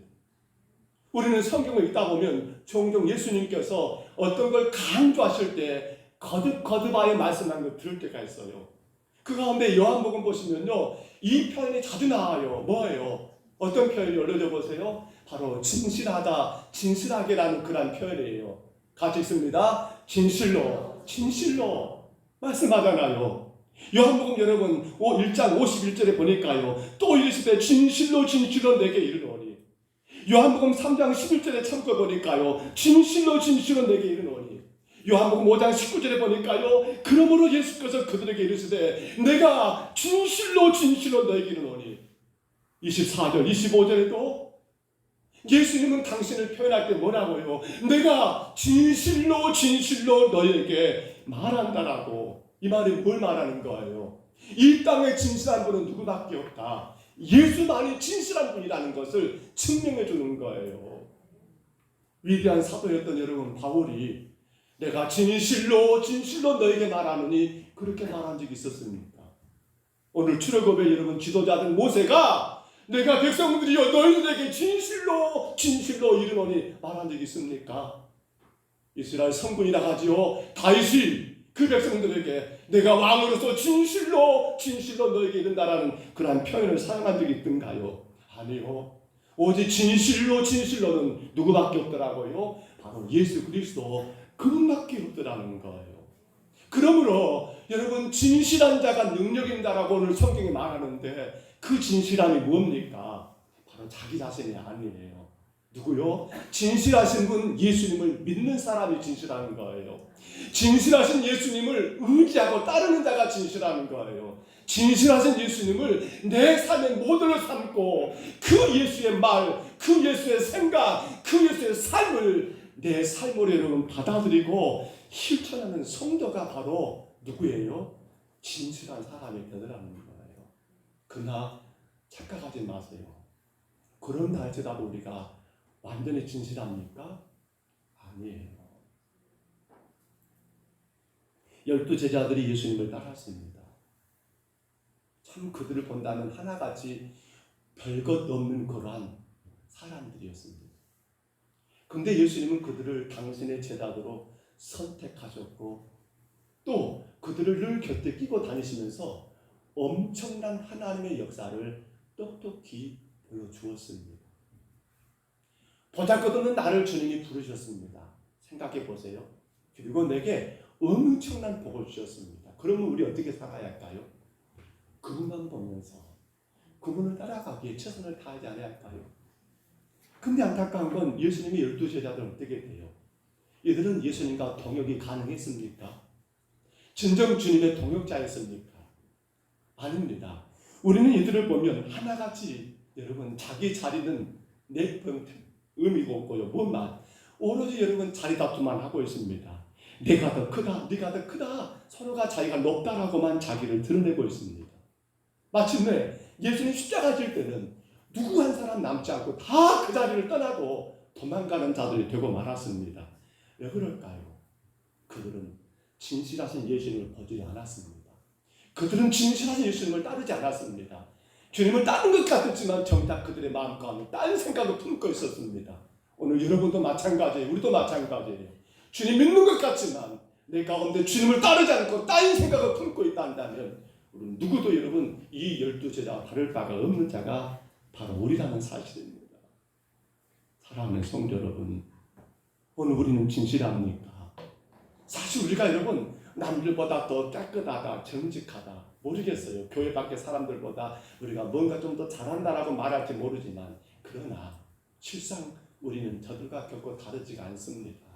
우리는 성경을 읽다 보면 종종 예수님께서 어떤 걸 강조하실 때 거듭거듭하여 말씀하는 걸 들을 때가 있어요. 그 가운데 요한복음 보시면요, 이 표현이 자주 나와요. 뭐예요? 어떤 표현이요? 올려보세요. 바로 진실하다, 진실하게라는 그런 표현이에요. 같이 읽습니다. 진실로, 진실로 말씀하잖아요. 요한복음 여러분 1장 51절에 보니까요, 또 이르시되 진실로 진실로 내게 이르노니. 요한복음 3장 11절에 참고 보니까요, 진실로 진실로 내게 이르노니. 요한복음 5장 19절에 보니까요, 그러므로 예수께서 그들에게 이르시되 내가 진실로 진실로 너에게 이르노니. 24절 25절에도 예수님은 당신을 표현할 때 뭐라고요? 내가 진실로 진실로 너에게 말한다라고. 이 말이 뭘 말하는 거예요? 이 땅에 진실한 분은 누구밖에 없다. 예수만이 진실한 분이라는 것을 증명해 주는 거예요. 위대한 사도였던 여러분 바울이 내가 진실로 진실로 너에게 말하노니 그렇게 말한 적이 있었습니까? 오늘 출애굽의 여러분 지도자들 모세가 내가 백성들이여 너희들에게 진실로 진실로 이르노니 말한 적이 있습니까? 이스라엘 성군이 나가지요, 다윗이 그 백성들에게 내가 왕으로서 진실로 진실로 너에게 이른다라는 그러한 표현을 사용한 적이 있던가요? 아니요. 오직 진실로 진실로는 누구밖에 없더라고요? 바로 예수 그리스도 그분밖에 없더라는 거예요. 그러므로 여러분 진실한 자가 능력 있다라고 오늘 성경이 말하는데 그 진실함이 뭡니까? 바로 자기 자신이 아니에요. 누구요? 진실하신 분 예수님을 믿는 사람이 진실한 거예요. 진실하신 예수님을 의지하고 따르는 자가 진실한 거예요. 진실하신 예수님을 내 삶의 모델로 삼고 그 예수의 말, 그 예수의 생각, 그 예수의 삶을 내 삶으로 여러분 받아들이고 실천하는 성도가 바로 누구예요? 진실한 사람이 되더라는 거예요. 그러나 착각하지 마세요. 그런다 할지라도 우리가 완전히 진실합니까? 아니에요. 12 제자들이 예수님을 따랐습니다. 참 그들을 본다면 하나같이 별것 없는 그러한 사람들이었습니다. 근데 예수님은 그들을 당신의 제자로 선택하셨고 또 그들을 늘 곁에 끼고 다니시면서 엄청난 하나님의 역사를 똑똑히 보여주었습니다. 보잘것없는 나를 주님이 부르셨습니다. 생각해 보세요. 그리고 내게 엄청난 복을 주셨습니다. 그러면 우리 어떻게 살아야 할까요? 그분만 보면서 그분을 따라가기에 최선을 다하지 않아야 할까요? 근데 안타까운 건 예수님의 12 제자들은 어떻게 돼요? 이들은 예수님과 동역이 가능했습니까? 진정 주님의 동역자였습니까? 아닙니다. 우리는 이들을 보면 하나같이 여러분 자기 자리는 내 의미가 없고요. 뭔 말? 오로지 여러분 자리 다툼만 하고 있습니다. 내가 더 크다, 네가 더 크다, 서로가 자기가 높다라고만 자기를 드러내고 있습니다. 마침내 예수님 십자가 질 때는 누구 한 사람 남지 않고 다 그 자리를 떠나고 도망가는 자들이 되고 말았습니다. 왜 그럴까요? 그들은 진실하신 예수님을 보지 않았습니다. 그들은 진실하신 예수님을 따르지 않았습니다. 주님을 따른 것 같았지만 정작 그들의 마음 가운데 다른 생각을 품고 있었습니다. 오늘 여러분도 마찬가지예요. 우리도 마찬가지예요. 주님 믿는 것 같지만 내 가운데 주님을 따르지 않고 다른 생각을 품고 있다 한다면 우리는 누구도 여러분 이 12제자와 다를 바가 없는 자가 바로 우리라는 사실입니다. 사랑하는 성도 여러분, 오늘 우리는 진실합니까? 사실 우리가 여러분 남들보다 더 깨끗하다, 정직하다 모르겠어요. 교회 밖의 사람들보다 우리가 뭔가 좀 더 잘한다라고 말할지 모르지만 그러나 실상 우리는 저들과 결코 다르지가 않습니다.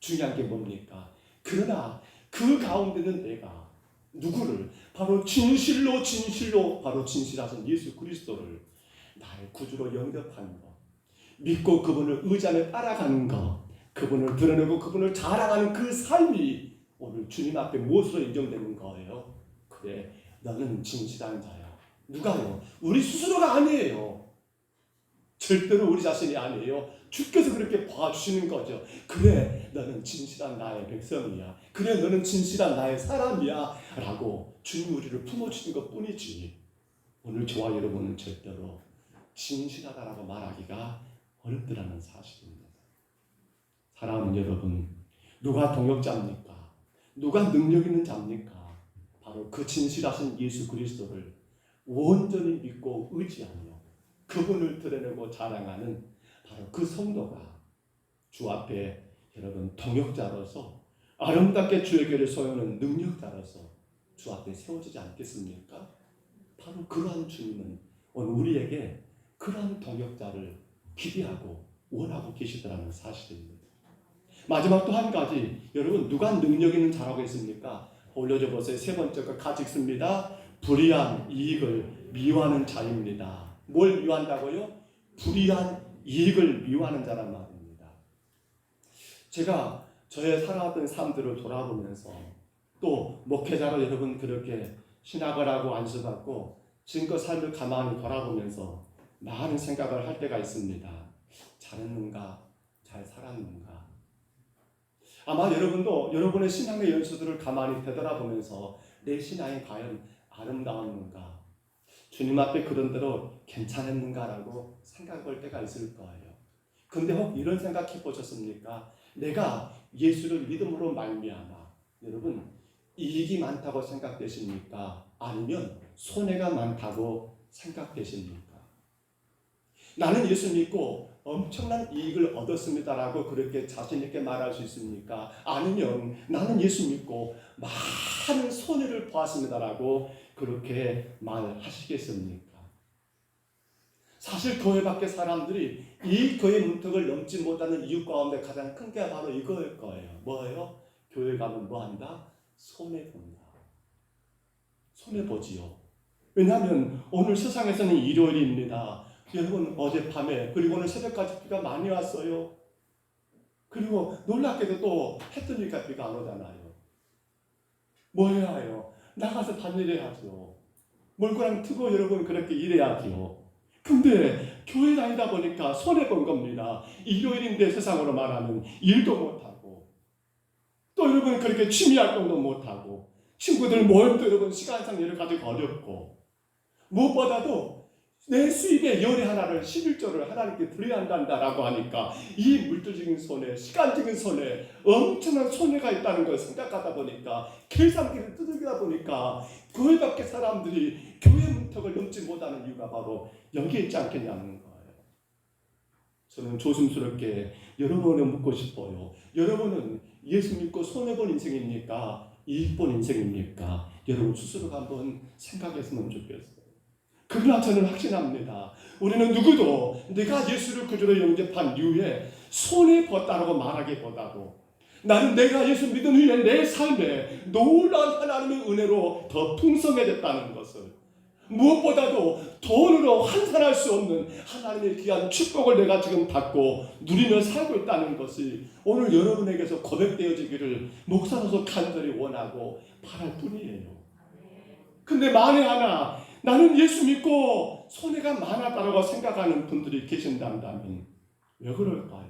중요한 게 뭡니까? 그러나 그 가운데는 내가 누구를 바로 진실로 바로 진실하신 예수 그리스도를 나의 구주로 영접하는 것, 믿고 그분을 의지하며 따라가는 것, 그분을 드러내고 그분을 자랑하는 그 삶이 오늘 주님 앞에 무엇으로 인정되는 거예요? 그래, 너는 진실한 자야. 누가요? 우리 스스로가 아니에요. 절대로 우리 자신이 아니에요. 주께서 그렇게 봐주시는 거죠. 그래, 너는 진실한 나의 백성이야. 그래, 너는 진실한 나의 사람이야 라고 주님 우리를 품어주신 것뿐이지 오늘 저와 여러분은 절대로 진실하다라고 말하기가 어렵더라는 사실입니다. 사랑하는 여러분, 누가 동역자입니까? 누가 능력 있는 자입니까? 바로 그 진실하신 예수 그리스도를 온전히 믿고 의지하며 그분을 드러내고 자랑하는 바로 그 성도가 주 앞에 여러분 동역자로서 아름답게 주의 교회를 소유하는 능력자로서 주 앞에 세워지지 않겠습니까? 바로 그러한 주님은 오늘 우리에게 그러한 동역자를 기대하고 원하고 계시더라는 사실입니다. 마지막 또 한 가지, 여러분 누가 능력 있는 자라고 했습니까? 올려줘 보세요. 세 번째가 같이 읽습니다. 불의한 이익을 미워하는 자입니다. 뭘 미워한다고요? 불의한 이익을 미워하는 자란 말입니다. 제가 저의 살아왔던 삶들을 돌아보면서 또 목회자로 여러분 그렇게 신학을 하고 안수받고 지금껏 삶을 가만히 돌아보면서 많은 생각을 할 때가 있습니다. 잘했는가? 잘 살았는가? 아마 여러분도 여러분의 신앙의 연수들을 가만히 되돌아보면서 내 신앙이 과연 아름다웠는가? 주님 앞에 그런 대로 괜찮았는가라고 생각해 볼 때가 있을 거예요. 근데 혹 이런 생각해 보셨습니까? 내가 예수를 믿음으로 말미암아 여러분 이익이 많다고 생각되십니까? 아니면 손해가 많다고 생각되십니까? 나는 예수 믿고 엄청난 이익을 얻었습니다라고 그렇게 자신 있게 말할 수 있습니까? 아니면 나는 예수 믿고 많은 손해를 보았습니다라고 그렇게 말하시겠습니까? 사실 교회 밖의 사람들이 이 교회 문턱을 넘지 못하는 이유 가운데 가장 큰 게 바로 이거일 거예요. 뭐예요? 교회 가면 뭐 한다? 손해본다. 손해보지요. 왜냐하면 오늘 세상에서는 일요일입니다. 여러분 어젯밤에 그리고 오늘 새벽까지 비가 많이 왔어요. 그리고 놀랍게도 또 해 뜨니까 비가 안 오잖아요. 뭐 해야 해요? 나가서 밭일해야죠. 물고랑 트고 여러분 그렇게 일해야죠. 근데 교회 다니다 보니까 손해본 겁니다. 일요일인데 세상으로 말하면 일도 못하고 또 여러분 그렇게 취미 활동도 못하고 친구들 모임도 여러분 시간상 여러 가지 어렵고 무엇보다도 내 수입의 열의 하나를 11조를 하나님께 드려야 한다라고 하니까 이 물질적인 손해, 시간적인 손해, 엄청난 손해가 있다는 걸 생각하다 보니까 계산기를 두들기다 보니까 교회 밖의 사람들이 교회 문턱을 넘지 못하는 이유가 바로 여기에 있지 않겠냐는 거예요. 저는 조심스럽게 여러분을 묻고 싶어요. 여러분은 예수 믿고 손해본 인생입니까? 이익본 인생입니까? 여러분 스스로가 한번 생각했으면 좋겠어요. 그러나 저는 확신합니다. 우리는 누구도 내가 예수를 구주로 영접한 이후에 손해봤다고 말하기보다도 나는 내가 예수 믿은 후에 내 삶에 놀라운 하나님의 은혜로 더 풍성해졌다는 것을 무엇보다도 돈으로 환산할 수 없는 하나님의 귀한 축복을 내가 지금 받고 누리며 살고 있다는 것이 오늘 여러분에게서 고백되어지기를 목사로서 간절히 원하고 바랄 뿐이에요. 근데 만에 하나 나는 예수 믿고 손해가 많았다고 생각하는 분들이 계신다면 왜 그럴까요?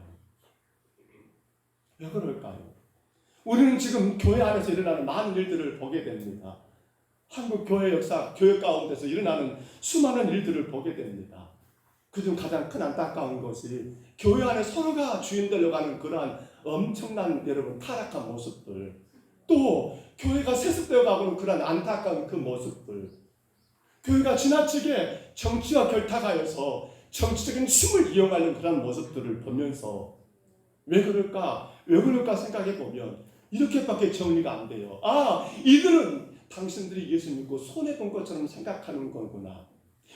왜 그럴까요? 우리는 지금 교회 안에서 일어나는 많은 일들을 보게 됩니다. 한국 교회 역사, 교회 가운데서 일어나는 수많은 일들을 보게 됩니다. 그중 가장 큰 안타까운 것이 교회 안에 서로가 주인 되려가는 그러한 엄청난 여러분 타락한 모습들, 또 교회가 세습되어 가고는 그러한 안타까운 그 모습들, 교회가 지나치게 정치와 결탁하여서 정치적인 힘을 이용하는 그런 모습들을 보면서 왜 그럴까 생각해 보면 이렇게밖에 정리가 안 돼요. 이들은 당신들이 예수 믿고 손해본 것처럼 생각하는 거구나.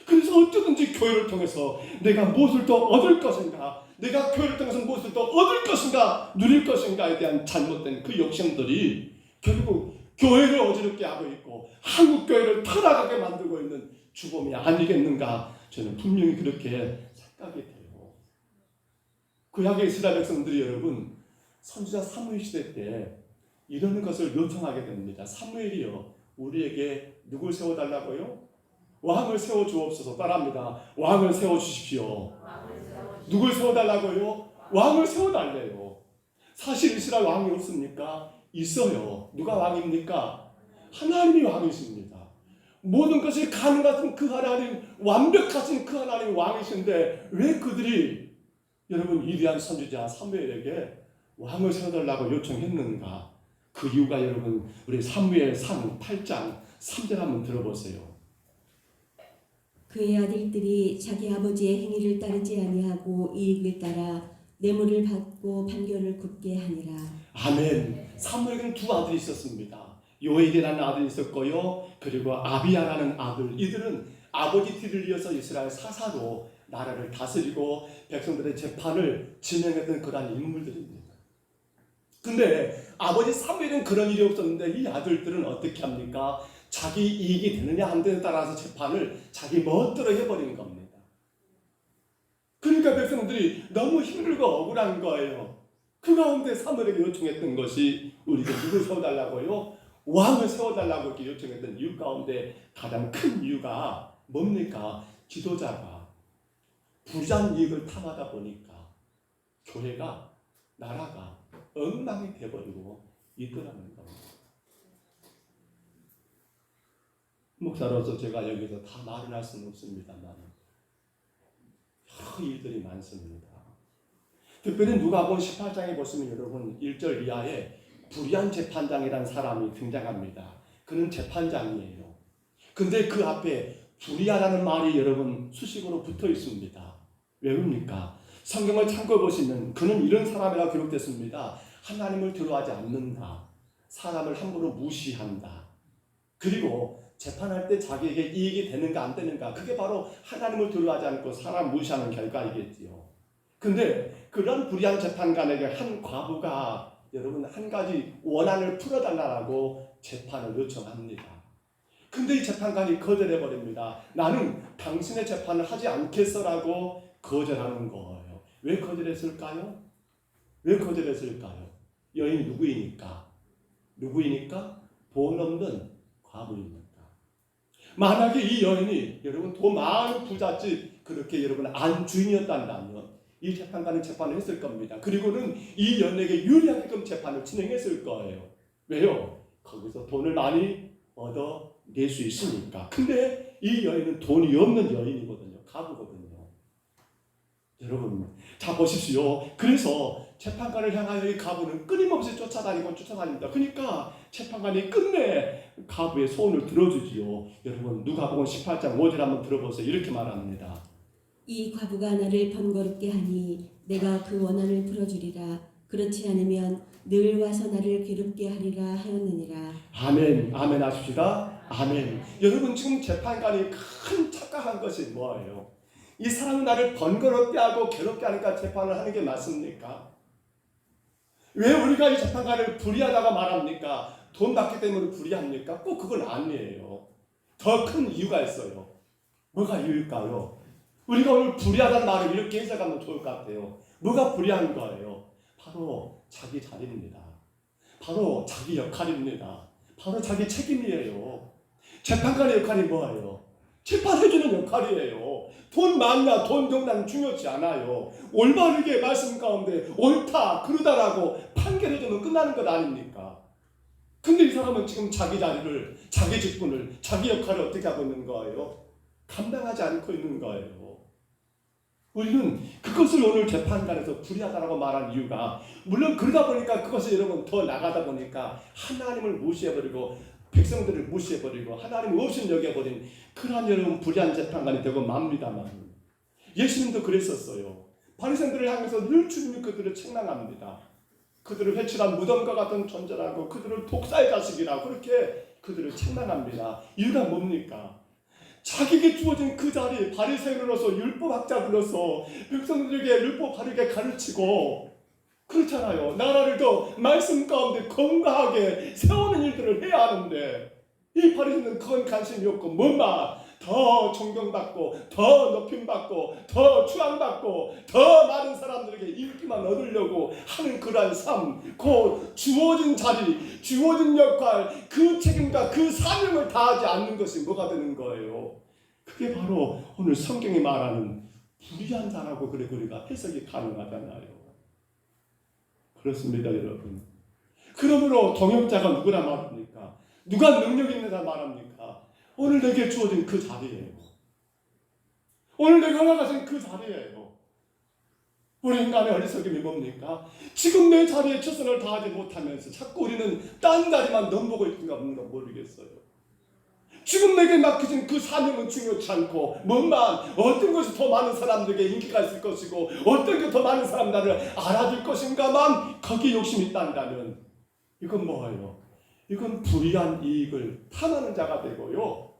그래서 어쩌든지 교회를 통해서 내가 무엇을 더 얻을 것인가, 내가 교회를 통해서 무엇을 더 얻을 것인가, 누릴 것인가에 대한 잘못된 그 욕심들이 결국 교회를 어지럽게 하고 있고 한국 교회를 타락하게 만들고 있는 주범이 아니겠는가, 저는 분명히 그렇게 생각이 돼요. 구약의 이스라엘 백성들이 여러분 선지자 사무엘 시대 때 이런 것을 요청하게 됩니다. 사무엘이요, 우리에게 누굴 세워달라고요? 왕을 세워주옵소서. 따라합니다. 왕을 세워주십시오. 누굴 세워달라고요? 왕을 세워달래요. 사실 이스라엘 왕이 없습니까? 있어요. 누가 왕입니까? 하나님이 왕이십니다. 모든 것이 가능하신 그 하나님, 완벽하신 그 하나님 왕이신데 왜 그들이 여러분 위대한 선지자 사무엘에게 왕을 세워달라고 요청했는가? 그 이유가 여러분 우리 사무엘상 8장 3절 한번 들어보세요.
그의 아들들이 자기 아버지의 행위를 따르지 아니하고 이익을 따라 뇌물을 받고 판결을 굽게 하니라.
아멘. 사무엘에게는 두 아들이 있었습니다. 요엘이라는 아들이 있었고요, 그리고 아비야라는 아들. 이들은 아버지 뒤를 이어서 이스라엘 사사로 나라를 다스리고 백성들의 재판을 진행했던 그러한 인물들입니다. 근데 아버지 사무엘은 그런 일이 없었는데 이 아들들은 어떻게 합니까? 자기 이익이 되느냐 안 되느냐에 따라서 재판을 자기 멋대로 해버리는 겁니다. 그러니까 백성들이 너무 힘들고 억울한 거예요. 그 가운데 사무엘에게 요청했던 것이 우리가 누굴 세워달라고요? 왕을 세워달라고 이렇게 요청했던 이유 가운데 가장 큰 이유가 뭡니까? 지도자가 부자한 이익을 탐하다 보니까 교회가, 나라가 엉망이 되어버리고 있더라는 겁니다. 목사로서 제가 여기서 다 말을 할 수는 없습니다만 여러 일들이 많습니다. 특별히 누가복음 18장에 보시면 여러분 1절 이하에 불의한 재판장이라는 사람이 등장합니다. 그는 재판장이에요. 근데 그 앞에 불의하다는 말이 여러분 수식어로 붙어 있습니다. 왜 그럽니까? 성경을 참고해 보시면 그는 이런 사람이라고 기록됐습니다. 하나님을 두려워하지 않는다. 사람을 함부로 무시한다. 그리고 재판할 때 자기에게 이익이 되는가 안 되는가, 그게 바로 하나님을 두려워하지 않고 사람 무시하는 결과이겠지요. 근데 그런 불의한 재판관에게 한 과부가 여러분 한 가지 원한을 풀어달라고 재판을 요청합니다. 근데 이 재판관이 거절해버립니다. 나는 당신의 재판을 하지 않겠어라고 거절하는 거예요. 왜 거절했을까요? 왜 거절했을까요? 여인이 누구이니까? 돈 없는 과부입니다. 만약에 이 여인이 여러분 돈 많은 부잣집 그렇게 여러분 안주인이었다면 이 재판관은 재판을 했을 겁니다. 그리고는 이 여인에게 유리하게끔 재판을 진행했을 거예요. 왜요? 거기서 돈을 많이 얻어낼 수 있으니까. 근데 이 여인은 돈이 없는 여인이거든요. 가부거든요. 여러분, 자 보십시오. 그래서 재판관을 향하여 이 가부는 끊임없이 쫓아다닙니다. 그러니까 재판관이 끝내 가부의 소원을 들어주지요. 여러분, 누가복음 18장 5절 한번 들어보세요. 이렇게 말합니다.
이 과부가 나를 번거롭게 하니 내가 그 원한을 풀어주리라. 그렇지 않으면 늘 와서 나를 괴롭게 하리라 하였느니라.
아멘, 아멘 하십시다. 아멘. 여러분, 지금 재판관이 큰 착각한 것이 뭐예요? 이 사람은 나를 번거롭게 하고 괴롭게 하니까 재판을 하는 게 맞습니까? 왜 우리가 이 재판관을 불의하다가 말합니까? 돈 받기 때문에 불의합니까? 꼭 그건 아니에요. 더 큰 이유가 있어요. 뭐가 이유일까요? 우리가 오늘 불의하다는 말을 이렇게 해석하면 좋을 것 같아요. 뭐가 불의한 거예요? 바로 자기 자리입니다. 바로 자기 역할입니다. 바로 자기 책임이에요. 재판관의 역할이 뭐예요? 재판해주는 역할이에요. 돈 많냐 돈 적냐 중요치 않아요. 올바르게 말씀 가운데 옳다 그르다라고 판결해주면 끝나는 것 아닙니까? 근데 이 사람은 지금 자기 자리를, 자기 직분을, 자기 역할을 어떻게 하고 있는 거예요? 감당하지 않고 있는 거예요. 우리는 그것을 오늘 재판관에서 불의하다라고 말한 이유가, 물론 그러다 보니까 그것을 여러분 더 나가다 보니까 하나님을 무시해버리고 백성들을 무시해버리고 하나님 없인 여겨버린 그러한 여러분 불의한 재판관이 되고 맙니다만, 예수님도 그랬었어요. 바리새인들을 향해서 늘 주님이 그들을 책망합니다. 그들을 회칠한 무덤과 같은 존재라고, 그들을 독사의 자식이라고 그렇게 그들을 책망합니다. 이유가 뭡니까? 자기에게 주어진 그 자리, 바리새인으로서 율법학자들로서 백성들에게 율법 바르게 가르치고, 그렇잖아요. 나라를 더 말씀 가운데 건강하게 세우는 일들을 해야 하는데, 이 바리새인은 그건 관심이 없고 뭐만 더 존경받고 더 높임받고 더 추앙받고 더 많은 사람들에게 인기만 얻으려고 하는 그러한 삶, 그 주어진 자리, 주어진 역할, 그 책임과 그 사명을 다하지 않는 것이 뭐가 되는 거예요? 그게 바로 오늘 성경이 말하는 불의한 자라고 그래 우리가 해석이 가능하잖아요. 그렇습니다, 여러분. 그러므로 동역자가 누구나 말합니까? 누가 능력 있는 자 말합니까? 오늘 내게 주어진 그 자리예요. 오늘 내가 허락하신 그 자리예요. 우리 인간의 어리석음이 뭡니까? 지금 내 자리에 최선을 다하지 못하면서 자꾸 우리는 딴 자리만 넘보고 있는가 없는가 모르겠어요. 지금 내게 맡겨진 그 사명은 중요치 않고, 뭐만 어떤 것이 더 많은 사람들에게 인기가 있을 것이고 어떤 게 더 많은 사람 나를 알아줄 것인가만 거기에 욕심이 있다면, 이건 뭐예요? 이건 불의한 이익을 탐하는 자가 되고요,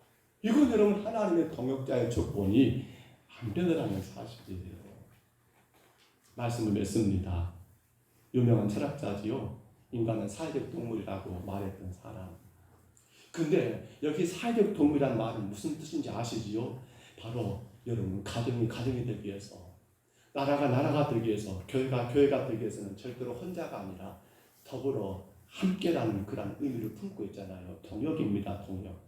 이건 여러분 하나님의 동역자의 조건이 안 되더라는 사실이에요. 말씀을 맺습니다. 유명한 철학자지요. 인간은 사회적 동물이라고 말했던 사람. 근데 여기 사회적 동물이라는 말은 무슨 뜻인지 아시지요? 바로 여러분 가정이 되기 위해서, 나라가 되기 위해서, 교회가 되기 위해서는 절대로 혼자가 아니라 더불어 함께라는 그런 의미를 품고 있잖아요. 동역입니다. 동역.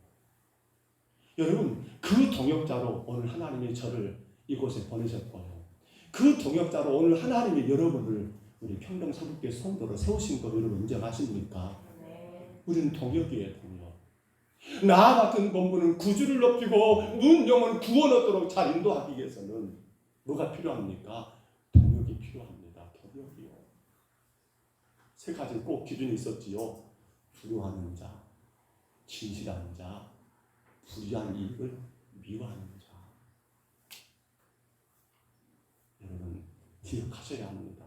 여러분 그 동역자로 오늘 하나님이 저를 이곳에 보내셨고요, 그 동역자로 오늘 하나님이 여러분을 우리 평동서북교회 성도로 세우신 거 여러분 인정하십니까? 우리는 동역이에요. 동역. 나 같은 본부는 구주를 높이고 문 영혼 구원 얻도록 잘 인도하기 위해서는 뭐가 필요합니까? 동역이 필요합니다. 동역이요. 세 가지 꼭 기준이 있었지요. 불효하는 자, 진실한 자, 불의한 이익을 미워하는 자. 여러분 기억하셔야 합니다.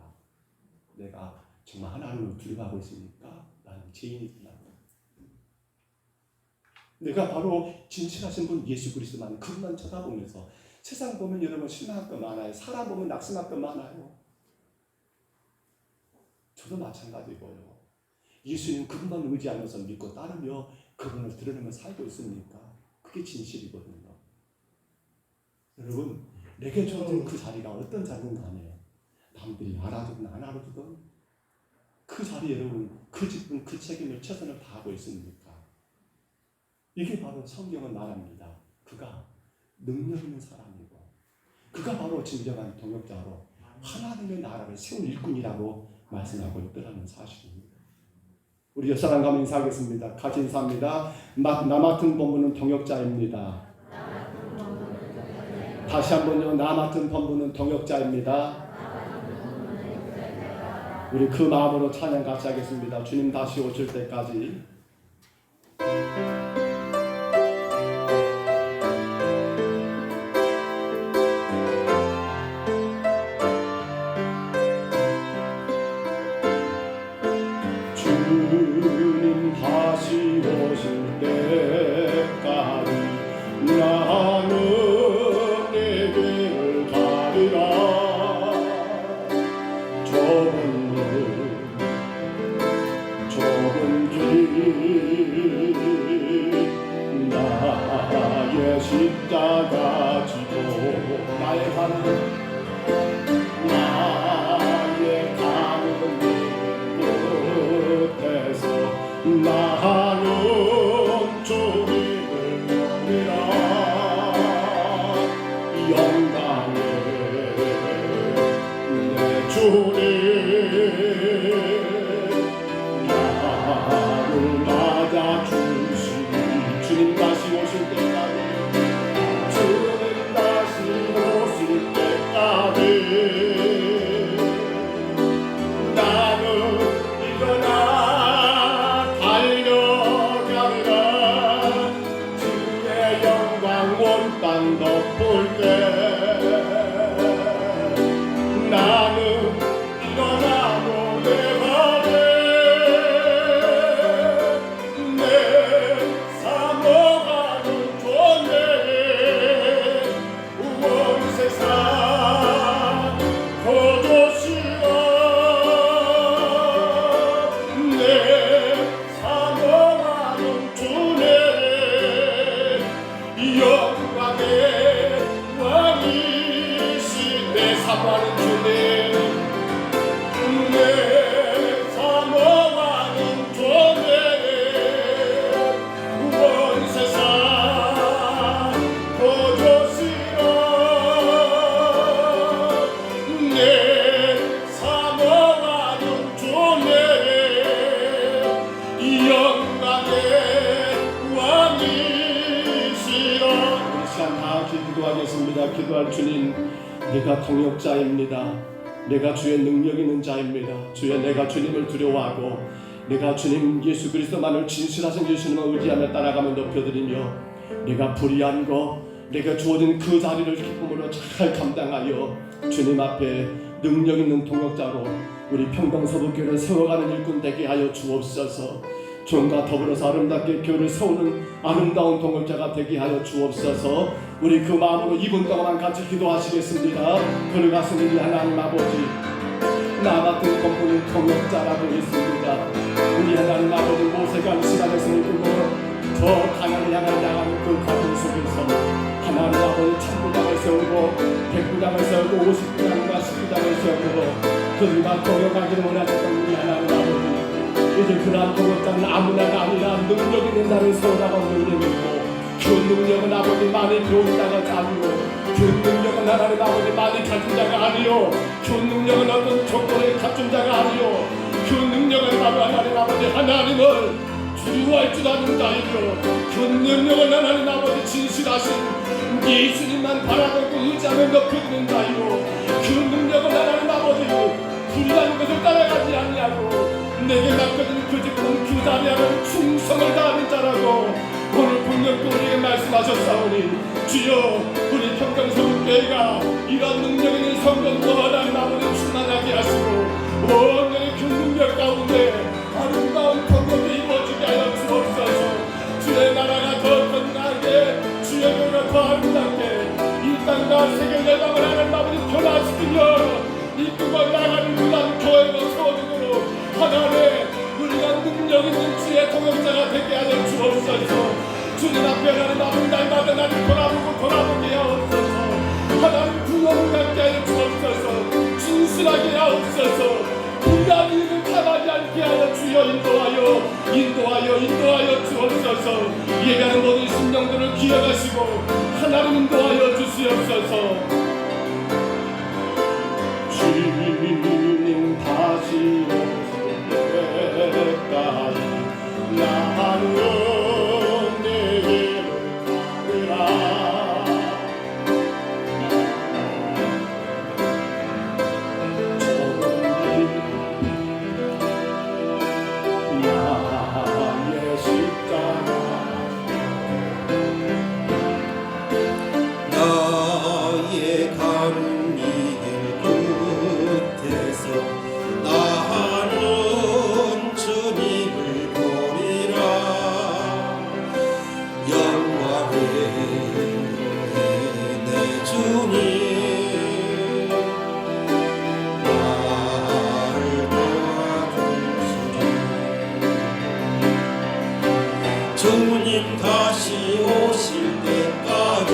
내가 정말 하나님을 두려워하고 있습니까? 나는 죄인이구나. 내가 바로 진실하신 분 예수 그리스도만 그것만 쳐다보면서, 세상 보면 여러분 실망할 것 많아요. 사람 보면 낙심할 것 많아요. 저도 마찬가지고요. 예수님 그분만 의지하면서 믿고 따르며 그분을 드러내며 살고 있습니까? 그게 진실이거든요. 여러분 내게 주어진 그 자리가 어떤 자리는 간에 남들이 알아주든 안 알아주든 그 자리에 여러분 그 직분 그 책임을 최선을 다하고 있습니까? 이게 바로 성경은 말합니다. 그가 능력 있는 사람이고 그가 바로 진정한 동역자로 하나님의 나라를 세운 일꾼이라고 말씀하고 있더라는 사실입니다. 우리 옆사람 가면 인사하겠습니다. 같이 인사합니다. 나 맡은 본부는 동역자입니다. 다시 한번요. 나 맡은 본부는 동역자입니다. 우리 그 마음으로 찬양 같이 하겠습니다. 주님 다시 오실 때까지. 주님 다시 오실 때까지 나는 내 길을 가리라. 좁은 길 나의 십자가 나의 가는 끝에서 나는 주님을 보리라. 영광의 내 주님 나를 맞아주시니 주님 다시 오실 때까지 주님 다시 오실 때까지 나는 일어나 달려가리라. 주의 영광 온 땅 덮을 때 나는 일어나 노래하네. 내 사모하는 존재 온 세상 거두시라. 내 사모하는 주님 영광의 왕이시. 내 사모하는 주님 내 사모하는 주님 온 세상 거두시라. 내 사모하는 주님 영광의 왕이시라. 우리 시간 다 기도하겠습니다. 기도할 주님, 내가 통역자입니다. 내가 주의 능력 있는 자입니다. 주여, 내가 주님을 두려워하고 내가 주님 예수 그리스도만을 진실하신 예수님을 의지하며 따라가며 높여드리며 내가 불의한 것, 내가 주어진 그 자리를 기쁨으로 잘 감당하여 주님 앞에 능력 있는 통역자로 우리 평강서북교회를 세워가는 일꾼 되게 하여 주옵소서. 종과 더불어서 아름답게 교회를 세우는 아름다운 통역자가 되게 하여 주옵소서. 우리 그 마음으로 2분 동안 같이 기도하시겠습니다. 걸어가시는 이 하나님 아버지, 나 같은 공부는 통역자라고 했습니다. 우리 하나님 아버지, 모세가 시간에서 이끌고 저 가나안을 향해 나가는 그 과정 속에서 하나님 아버지 1000부장을 세우고 100부장을 세우고 50부장과 10부장을 세우고 그들과 동역하기를 원하셨던 우리 하나님 아버지, 이제 그러한 통역자는 아무나가 아니라 능력 있는 자를 세우라고 명령했고 그 능력은 아버지 많이 배운 자가 아니요, 그 능력은 하나님 아버지 많이 가진 자가 아니요, 그 능력은 어떤 조건에 갖춘 자가 아니요, 그 능력은 바로 하나님 아버지 하나님을 두려워할 줄 아는 자이요, 그 능력은 하나님 아버지 진실하신 예수님만 바라보고 의지하며 높여드는 자이요, 그 능력은 하나님 아버지 불의한 것을 따라가지 아니하고 내게 맡겨진 그 직분 그 자리하는 충성을 다하는 자라고 오늘 분명히 우리에게 말씀하셨사오니 주여, 우리 평강서북교회가 이런 능력 있는 성전과 하나님 아버지 충만하게 하시고 온전히 그 능력 가운데 아름다운 통역이 이루어지게 하여 주옵소서. 주의 나라가 더 건강하게, 주의 교회가 더 아름답게 이 땅과 세계 열방을 하나님 아버지 변화시키며 이끌고 나가는 그런 교회가 세워지도록 하나님의 우리가 능력 있는 주의 통역자가 되게 하여 주옵소서. 주님 앞에 하나님 아버지 날마다 나를 돌아보게 하옵소서. 하나님 구원을 갖게 하여 주옵소서. 진실하게 하옵소서. 불의한 일을 가만히 않게 하여 주여 인도하여 주옵소서. 예배하는 모든 심령들을 기억하시고 하나님 인도하여 주시옵소서. 주님 다시 오실 때까지 나는
주님 다시 오실 때까지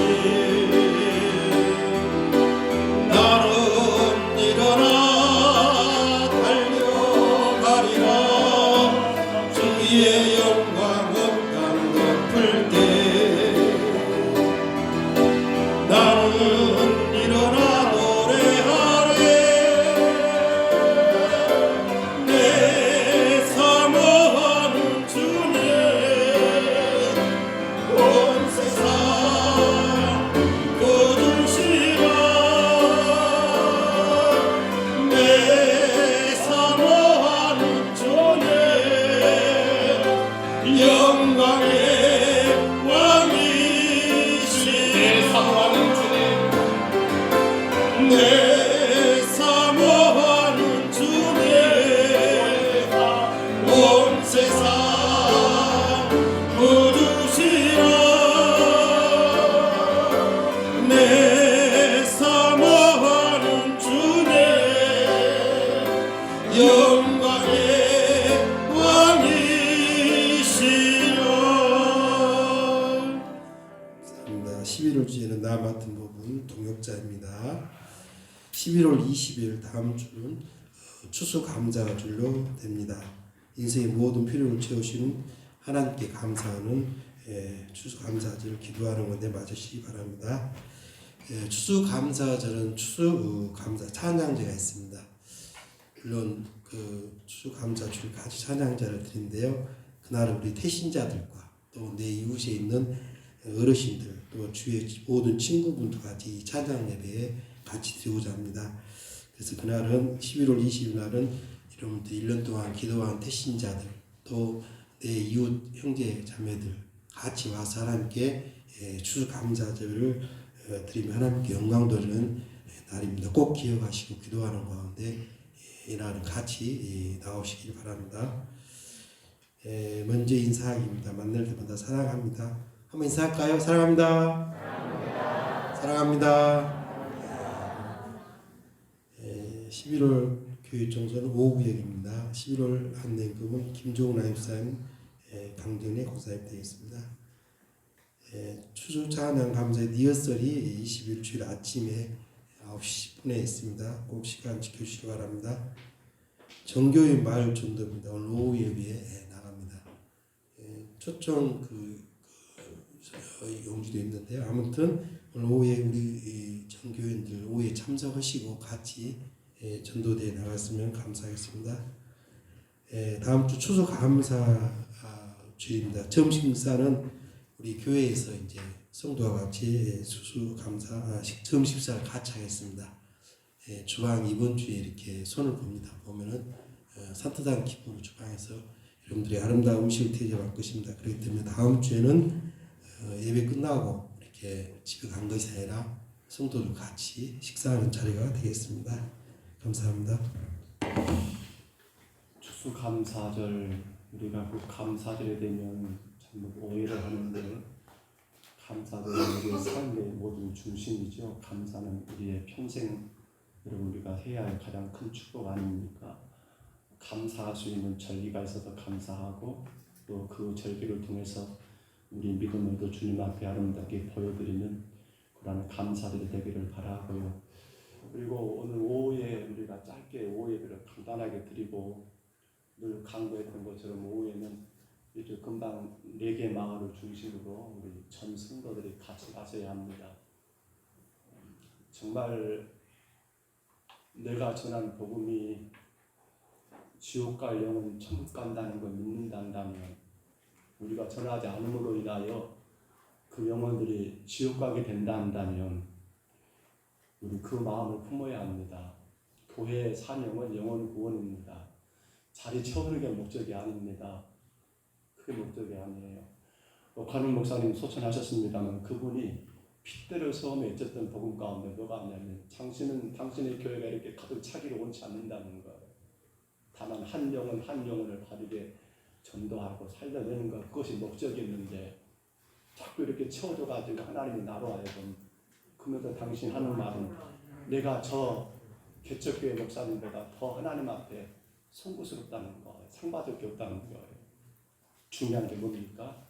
동역자입니다. 11월 20일 다음 주는 추수감사절로 됩니다. 인생의 모든 필요를 채우시는 하나님께 감사하는 추수감사절 기도하는 건데 맞으시기 바랍니다. 추수감사절은 추수감사 찬양제가 있습니다. 물론 그 추수감사절 같이 찬양제를 드리는데요. 그날은 우리 태신자들과 또 내 이웃에 있는 어르신들 또 주위의 모든 친구분들과 같이 이 찬양 예배에 같이 드리고자 합니다. 그래서 그날은 11월 20일 날은 여러분들 1년 동안 기도한 태신자들 또 내 이웃 형제 자매들 같이 와서 하나님께 추수감사절을 드리며 하나님께 영광 돌리는 날입니다. 꼭 기억하시고 기도하는 가운데 이날은 같이 나오시길 바랍니다. 먼저 인사하기입니다. 만날 때마다 사랑합니다. 한번 인사할까요? 사랑합니다. 사랑합니다. 11월 교육 정서는 오구역입니다. 11월 안내금은 김종훈 아입사님 강정래 고사님 되겠습니다. 추수 찬양 감사의 리허설이 20일 주일 아침에 9시 10분에 있습니다. 꼭 시간 지켜주시기 바랍니다. 정교인 마을 전도입니다. 오늘 오후 예배에 나갑니다. 초청 용지도 있는데요. 아무튼 오늘 오후에 우리 전교인들 오후에 참석하시고 같이 전도대에 나갔으면 감사하겠습니다. 다음 주 추수 감사 주일입니다. 점심식사는 우리 교회에서 이제 성도와 같이 추수 감사 점심식사를 같이 하겠습니다. 주방 이번 주에 이렇게 손을 봅니다. 보면은 산뜻한 기쁨으로 주방에서 여러분들이 아름다운 음식을 대접할 것입니다. 그렇기 때문에 다음 주에는 예배 끝나고 이렇게 집에 간 것이 아니라 성도들 같이 식사하는 자리가 되겠습니다. 감사합니다.
추수감사절 우리가 그 감사절에 되면 참 오해를 하는데 감사절은 우리의 삶의 모든 중심이죠. 감사는 우리의 평생 우리가 해야 할 가장 큰 축복 아닙니까? 감사할 수 있는 절기가 있어서 감사하고 또 그 절기를 통해서 우리 믿음을 주님 앞에 아름답게 보여드리는 그런 감사들이 되기를 바라고요. 그리고 오늘 오후에 우리가 짧게 오후 예배를 간단하게 드리고 늘 강조했던 것처럼 오후에는 이제 금방 4개 마을을 중심으로 우리 전 성도들이 같이 가셔야 합니다. 정말 내가 전한 복음이 지옥 갈 영혼 천국 간다는 걸 믿는다면 우리가 전하지 않음으로 인하여 그 영혼들이 지옥 가게 된다 한다면 우리 그 마음을 품어야 합니다. 교회의 사명은 영혼 구원입니다. 자리 채우는 게 목적이 아닙니다. 그게 목적이 아니에요. 관훈 목사님 소천하셨습니다만 그분이 핏대를 처음에 잊었던 복음 가운데 뭐가 있냐면 당신의 교회가 이렇게 가득 차기를 원치 않는다는 거예요. 다만 한 영혼을 바르게 전도하고 살려내는 것 그것이 목적이었는데 자꾸 이렇게 채워줘가지고 하나님이 나로 하여금 그러면서 당신 하는 말은 내가 저 개척교회 목사님보다 더 하나님 앞에 송구스럽다는 거예요. 상받을 게 없다는 거예요. 중요한 게 뭡니까?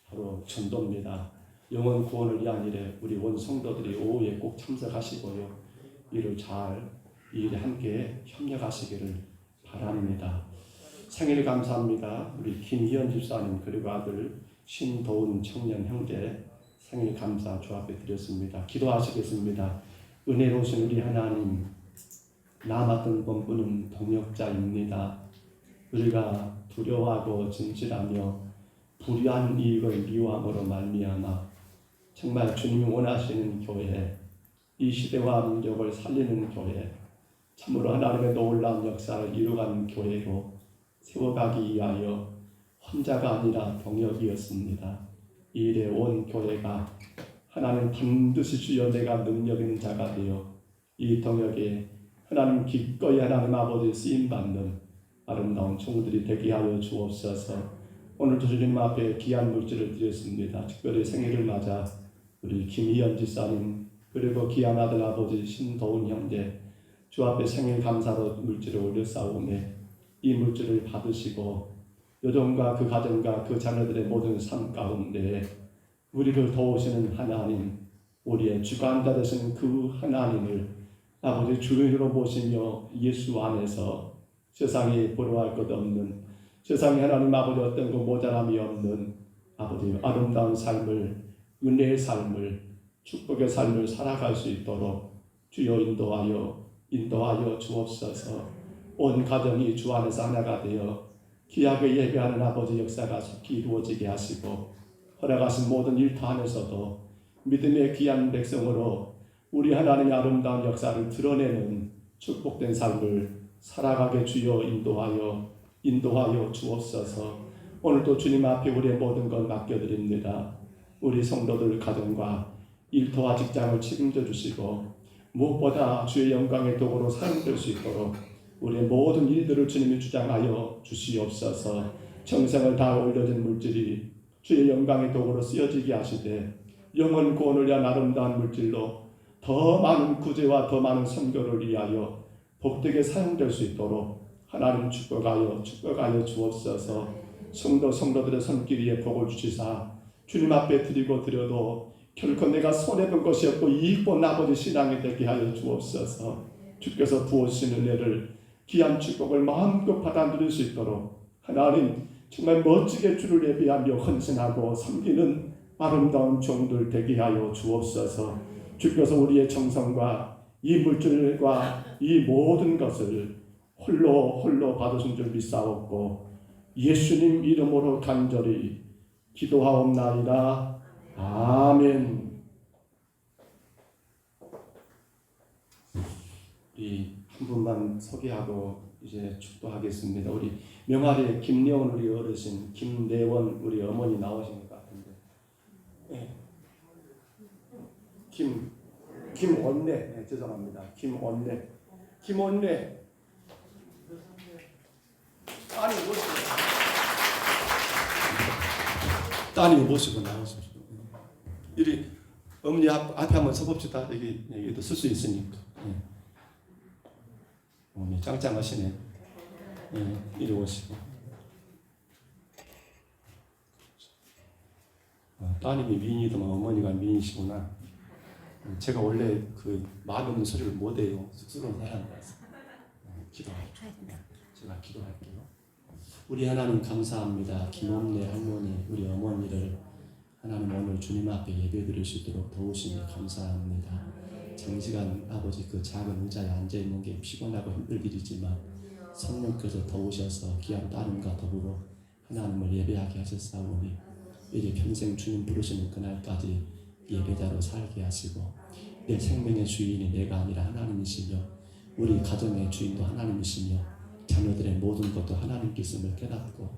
바로 전도입니다. 영혼 구원을 위한 일에 우리 원 성도들이 오후에 꼭 참석하시고요. 이 일에 함께 협력하시기를 바랍니다. 생일 감사합니다. 우리 김희연 집사님 그리고 아들 신도훈 청년 형제 생일 감사 주 앞에 드렸습니다. 기도하시겠습니다. 은혜로우신 우리 하나님 나 맡은 본분은 동역자입니다. 우리가 두려워하고 진실하며 불의한 이익을 미워함으로 말미암아 정말 주님이 원하시는 교회 이 시대와 민족을 살리는 교회 참으로 하나님의 놀라운 역사를 이루간 교회로 세워가기 위하여 혼자가 아니라 동역이었습니다. 이 일에 온 교회가 하나님 반드시 주여 내가 능력 있는 자가 되어 이 동역에 하나님 기꺼이 하나님 아버지 쓰임받는 아름다운 종들이 되게 하여 주옵소서. 오늘 주님 앞에 귀한 물질을 드렸습니다. 특별히 생일을 맞아 우리 김희연 집사님 그리고 귀한 아들 아버지 신도훈 형제 주 앞에 생일 감사로 물질을 올려싸오매 이 물질을 받으시고 요정과 그 가정과 그 자녀들의 모든 삶 가운데 우리를 도우시는 하나님 우리의 주관자 되신 그 하나님을 아버지 주인으로 모시며 예수 안에서 세상에 부러워할 것 없는, 세상에 하나님 아버지 어떤 그 모자람이 없는 아버지 아름다운 삶을, 은혜의 삶을, 축복의 삶을 살아갈 수 있도록 주여 인도하여 주옵소서. 온 가정이 주 안에서 하나가 되어 귀하게 예배하는 아버지 역사가 속히 이루어지게 하시고, 허락하신 모든 일터 안에서도 믿음의 귀한 백성으로 우리 하나님의 아름다운 역사를 드러내는 축복된 삶을 살아가게 주여 인도하여 주옵소서. 오늘도 주님 앞에 우리의 모든 것 맡겨드립니다. 우리 성도들 가정과 일터와 직장을 책임져 주시고, 무엇보다 주의 영광의 도구로 사용될 수 있도록 우리의 모든 일들을 주님이 주장하여 주시옵소서. 정성을 다해 올려진 물질이 주의 영광의 도구로 쓰여지게 하시되, 영혼 구원을 위한 아름다운 물질로 더 많은 구제와 더 많은 선교를 위하여 복되게 사용될 수 있도록 하나님 축복하여 주옵소서. 성도들의 손길 위에 복을 주시사 주님 앞에 드려도 결코 내가 손해본 것이 없고 이익본 아버지 신앙이 되게 하여 주옵소서. 주께서 부어주신 은혜를, 귀한 축복을 마음껏 받아 누릴 수 있도록 하나님 정말 멋지게 주를 예배하며 헌신하고 섬기는 아름다운 종들 되게 하여 주옵소서. 주께서 우리의 정성과 이 물질과 이 모든 것을 홀로 받으신 줄 믿사옵고 예수님 이름으로 간절히 기도하옵나이다. 아멘. 우리 한 분만 소개하고 이제 축도하겠습니다. 우리 명아리 김여원 우리 어르신, 김내원 우리 어머니 나오신 것 같은데, 네. 김원래, 네, 죄송합니다. 김원래 따님 모시고 나오십시오. 이리 어머니 앞에 한번 서봅시다. 여기도 쓸 수 있으니까. 네. 어머니 짱짱하시네. 네, 이리 오시고. 따님이 미인이더만 어머니가 미인이시구나. 제가 원래 그 맛없는 소리를 못해요. 쑥스러운 사람이라서. 기도할게요. 제가 기도할게요. 우리 하나님 감사합니다. 김옥래 할머니, 우리 어머니를 하나님 오늘 주님 앞에 예배드릴 수 있도록 도우시니 감사합니다. 장시간 아버지 그 작은 의자에 앉아있는 게 피곤하고 힘들 일이지만 성령께서 도우셔서 귀한 따님과 더불어 하나님을 예배하게 하셨사오니 이제 평생 주님 부르시는 그날까지 예배자로 살게 하시고, 내 생명의 주인이 내가 아니라 하나님이시며 우리 가정의 주인도 하나님이시며 자녀들의 모든 것도 하나님께 있음을 깨닫고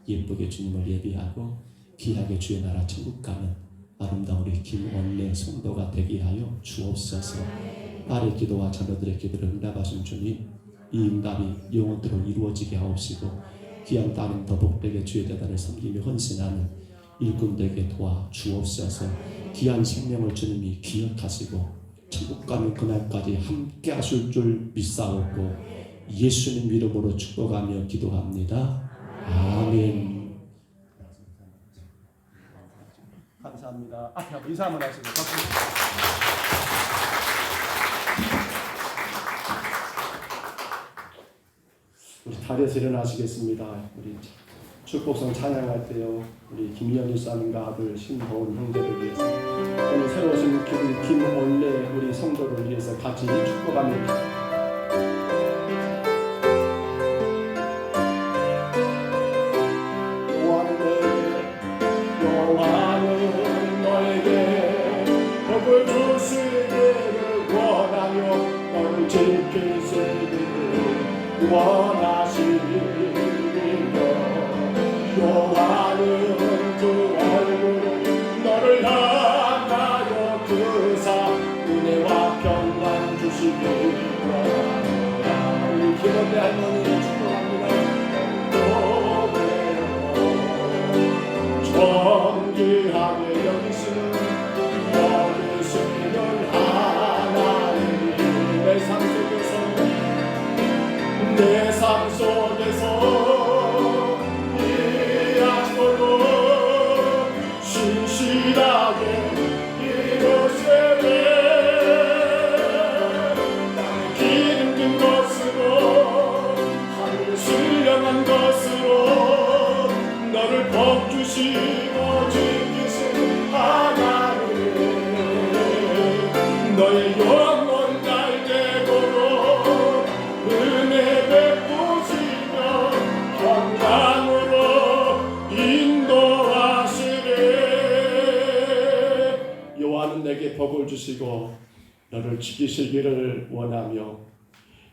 예쁘게 주님을 예배하고 귀하게 주의 나라 천국 가는 아름다운 우리 김원래 성도가 되게 하여 주옵소서. 딸의 기도와 자녀들의 기도를 응답하신 주님, 이 응답이 영원토록 이루어지게 하옵시고 귀한 따님 더 복되게 주의 대단을 섬기며 헌신하는 일꾼되게 도와 주옵소서. 귀한 생명을 주님이 기억하시고 천국 가는 그날까지 함께 하실 줄 믿사옵고 예수님 이름으로 축복하며 기도합니다. 아멘.
감사합니다. 앞에 한번 인사 한번 하시고 박수.
우리 다리에서 일어나시겠습니다. 우리 축복성 찬양할 때요, 우리 김영일 사님과 아들 신보은 형제를 위해서, 오늘 새로 오신 우리 김원래 우리 성도를 위해서 같이 축복합니다. 여호와는 너에게 복을 주시기를 원하며 너를 지키시기를 원하시니 여호와는 그 얼굴을 너를 향하여 드사 은혜와 평강 주시기 원하노라. 우리 김원래 할머니를 축복합니다. 존귀하게 여기시는 하나님, 내 삶 속에서 내 삶 복을 주시고 너를 지키시기를 원하며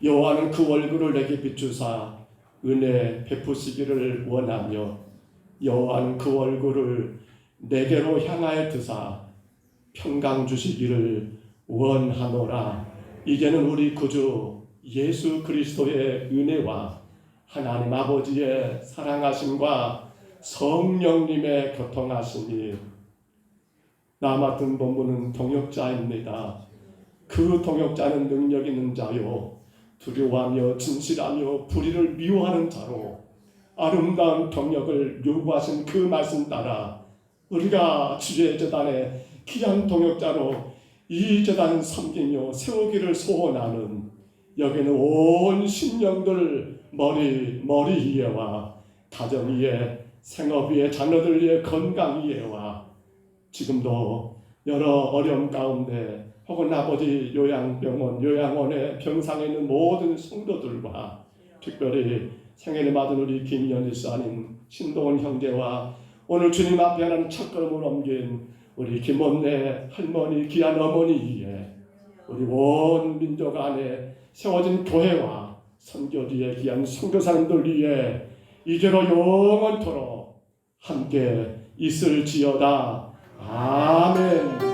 여호와는 그 얼굴을 내게 비추사 은혜 베푸시기를 원하며 여호와는 그 얼굴을 내게로 향하여 드사 평강 주시기를 원하노라. 이제는 우리 구주 예수 그리스도의 은혜와 하나님 아버지의 사랑하심과 성령님의 교통하심이 나 맡은 본문은 동역자입니다. 그 동역자는 능력 있는 자요 두려워하며 진실하며 불의를 미워하는 자로 아름다운 동역을 요구하신 그 말씀 따라 우리가 주의 제단의 귀한 동역자로 이 제단 섬기며 세우기를 소원하는 여기는 온 신령들 머리 위에와 가정 위에 생업 위에 자녀들 위에 건강 위에와 지금도 여러 어려움 가운데 혹은 아버지 요양병원 요양원에 병상에 있는 모든 성도들과 특별히 생애를 맞은 우리 김연희 사님 신동원 형제와 오늘 주님 앞에 하는 첫걸음을 옮긴 우리 김원래 할머니 귀한 어머니 위에 우리 온 민족 안에 세워진 교회와 선교지의 귀한 선교사님들 위에 이제로 영원토록 함께 있을지어다. 아멘.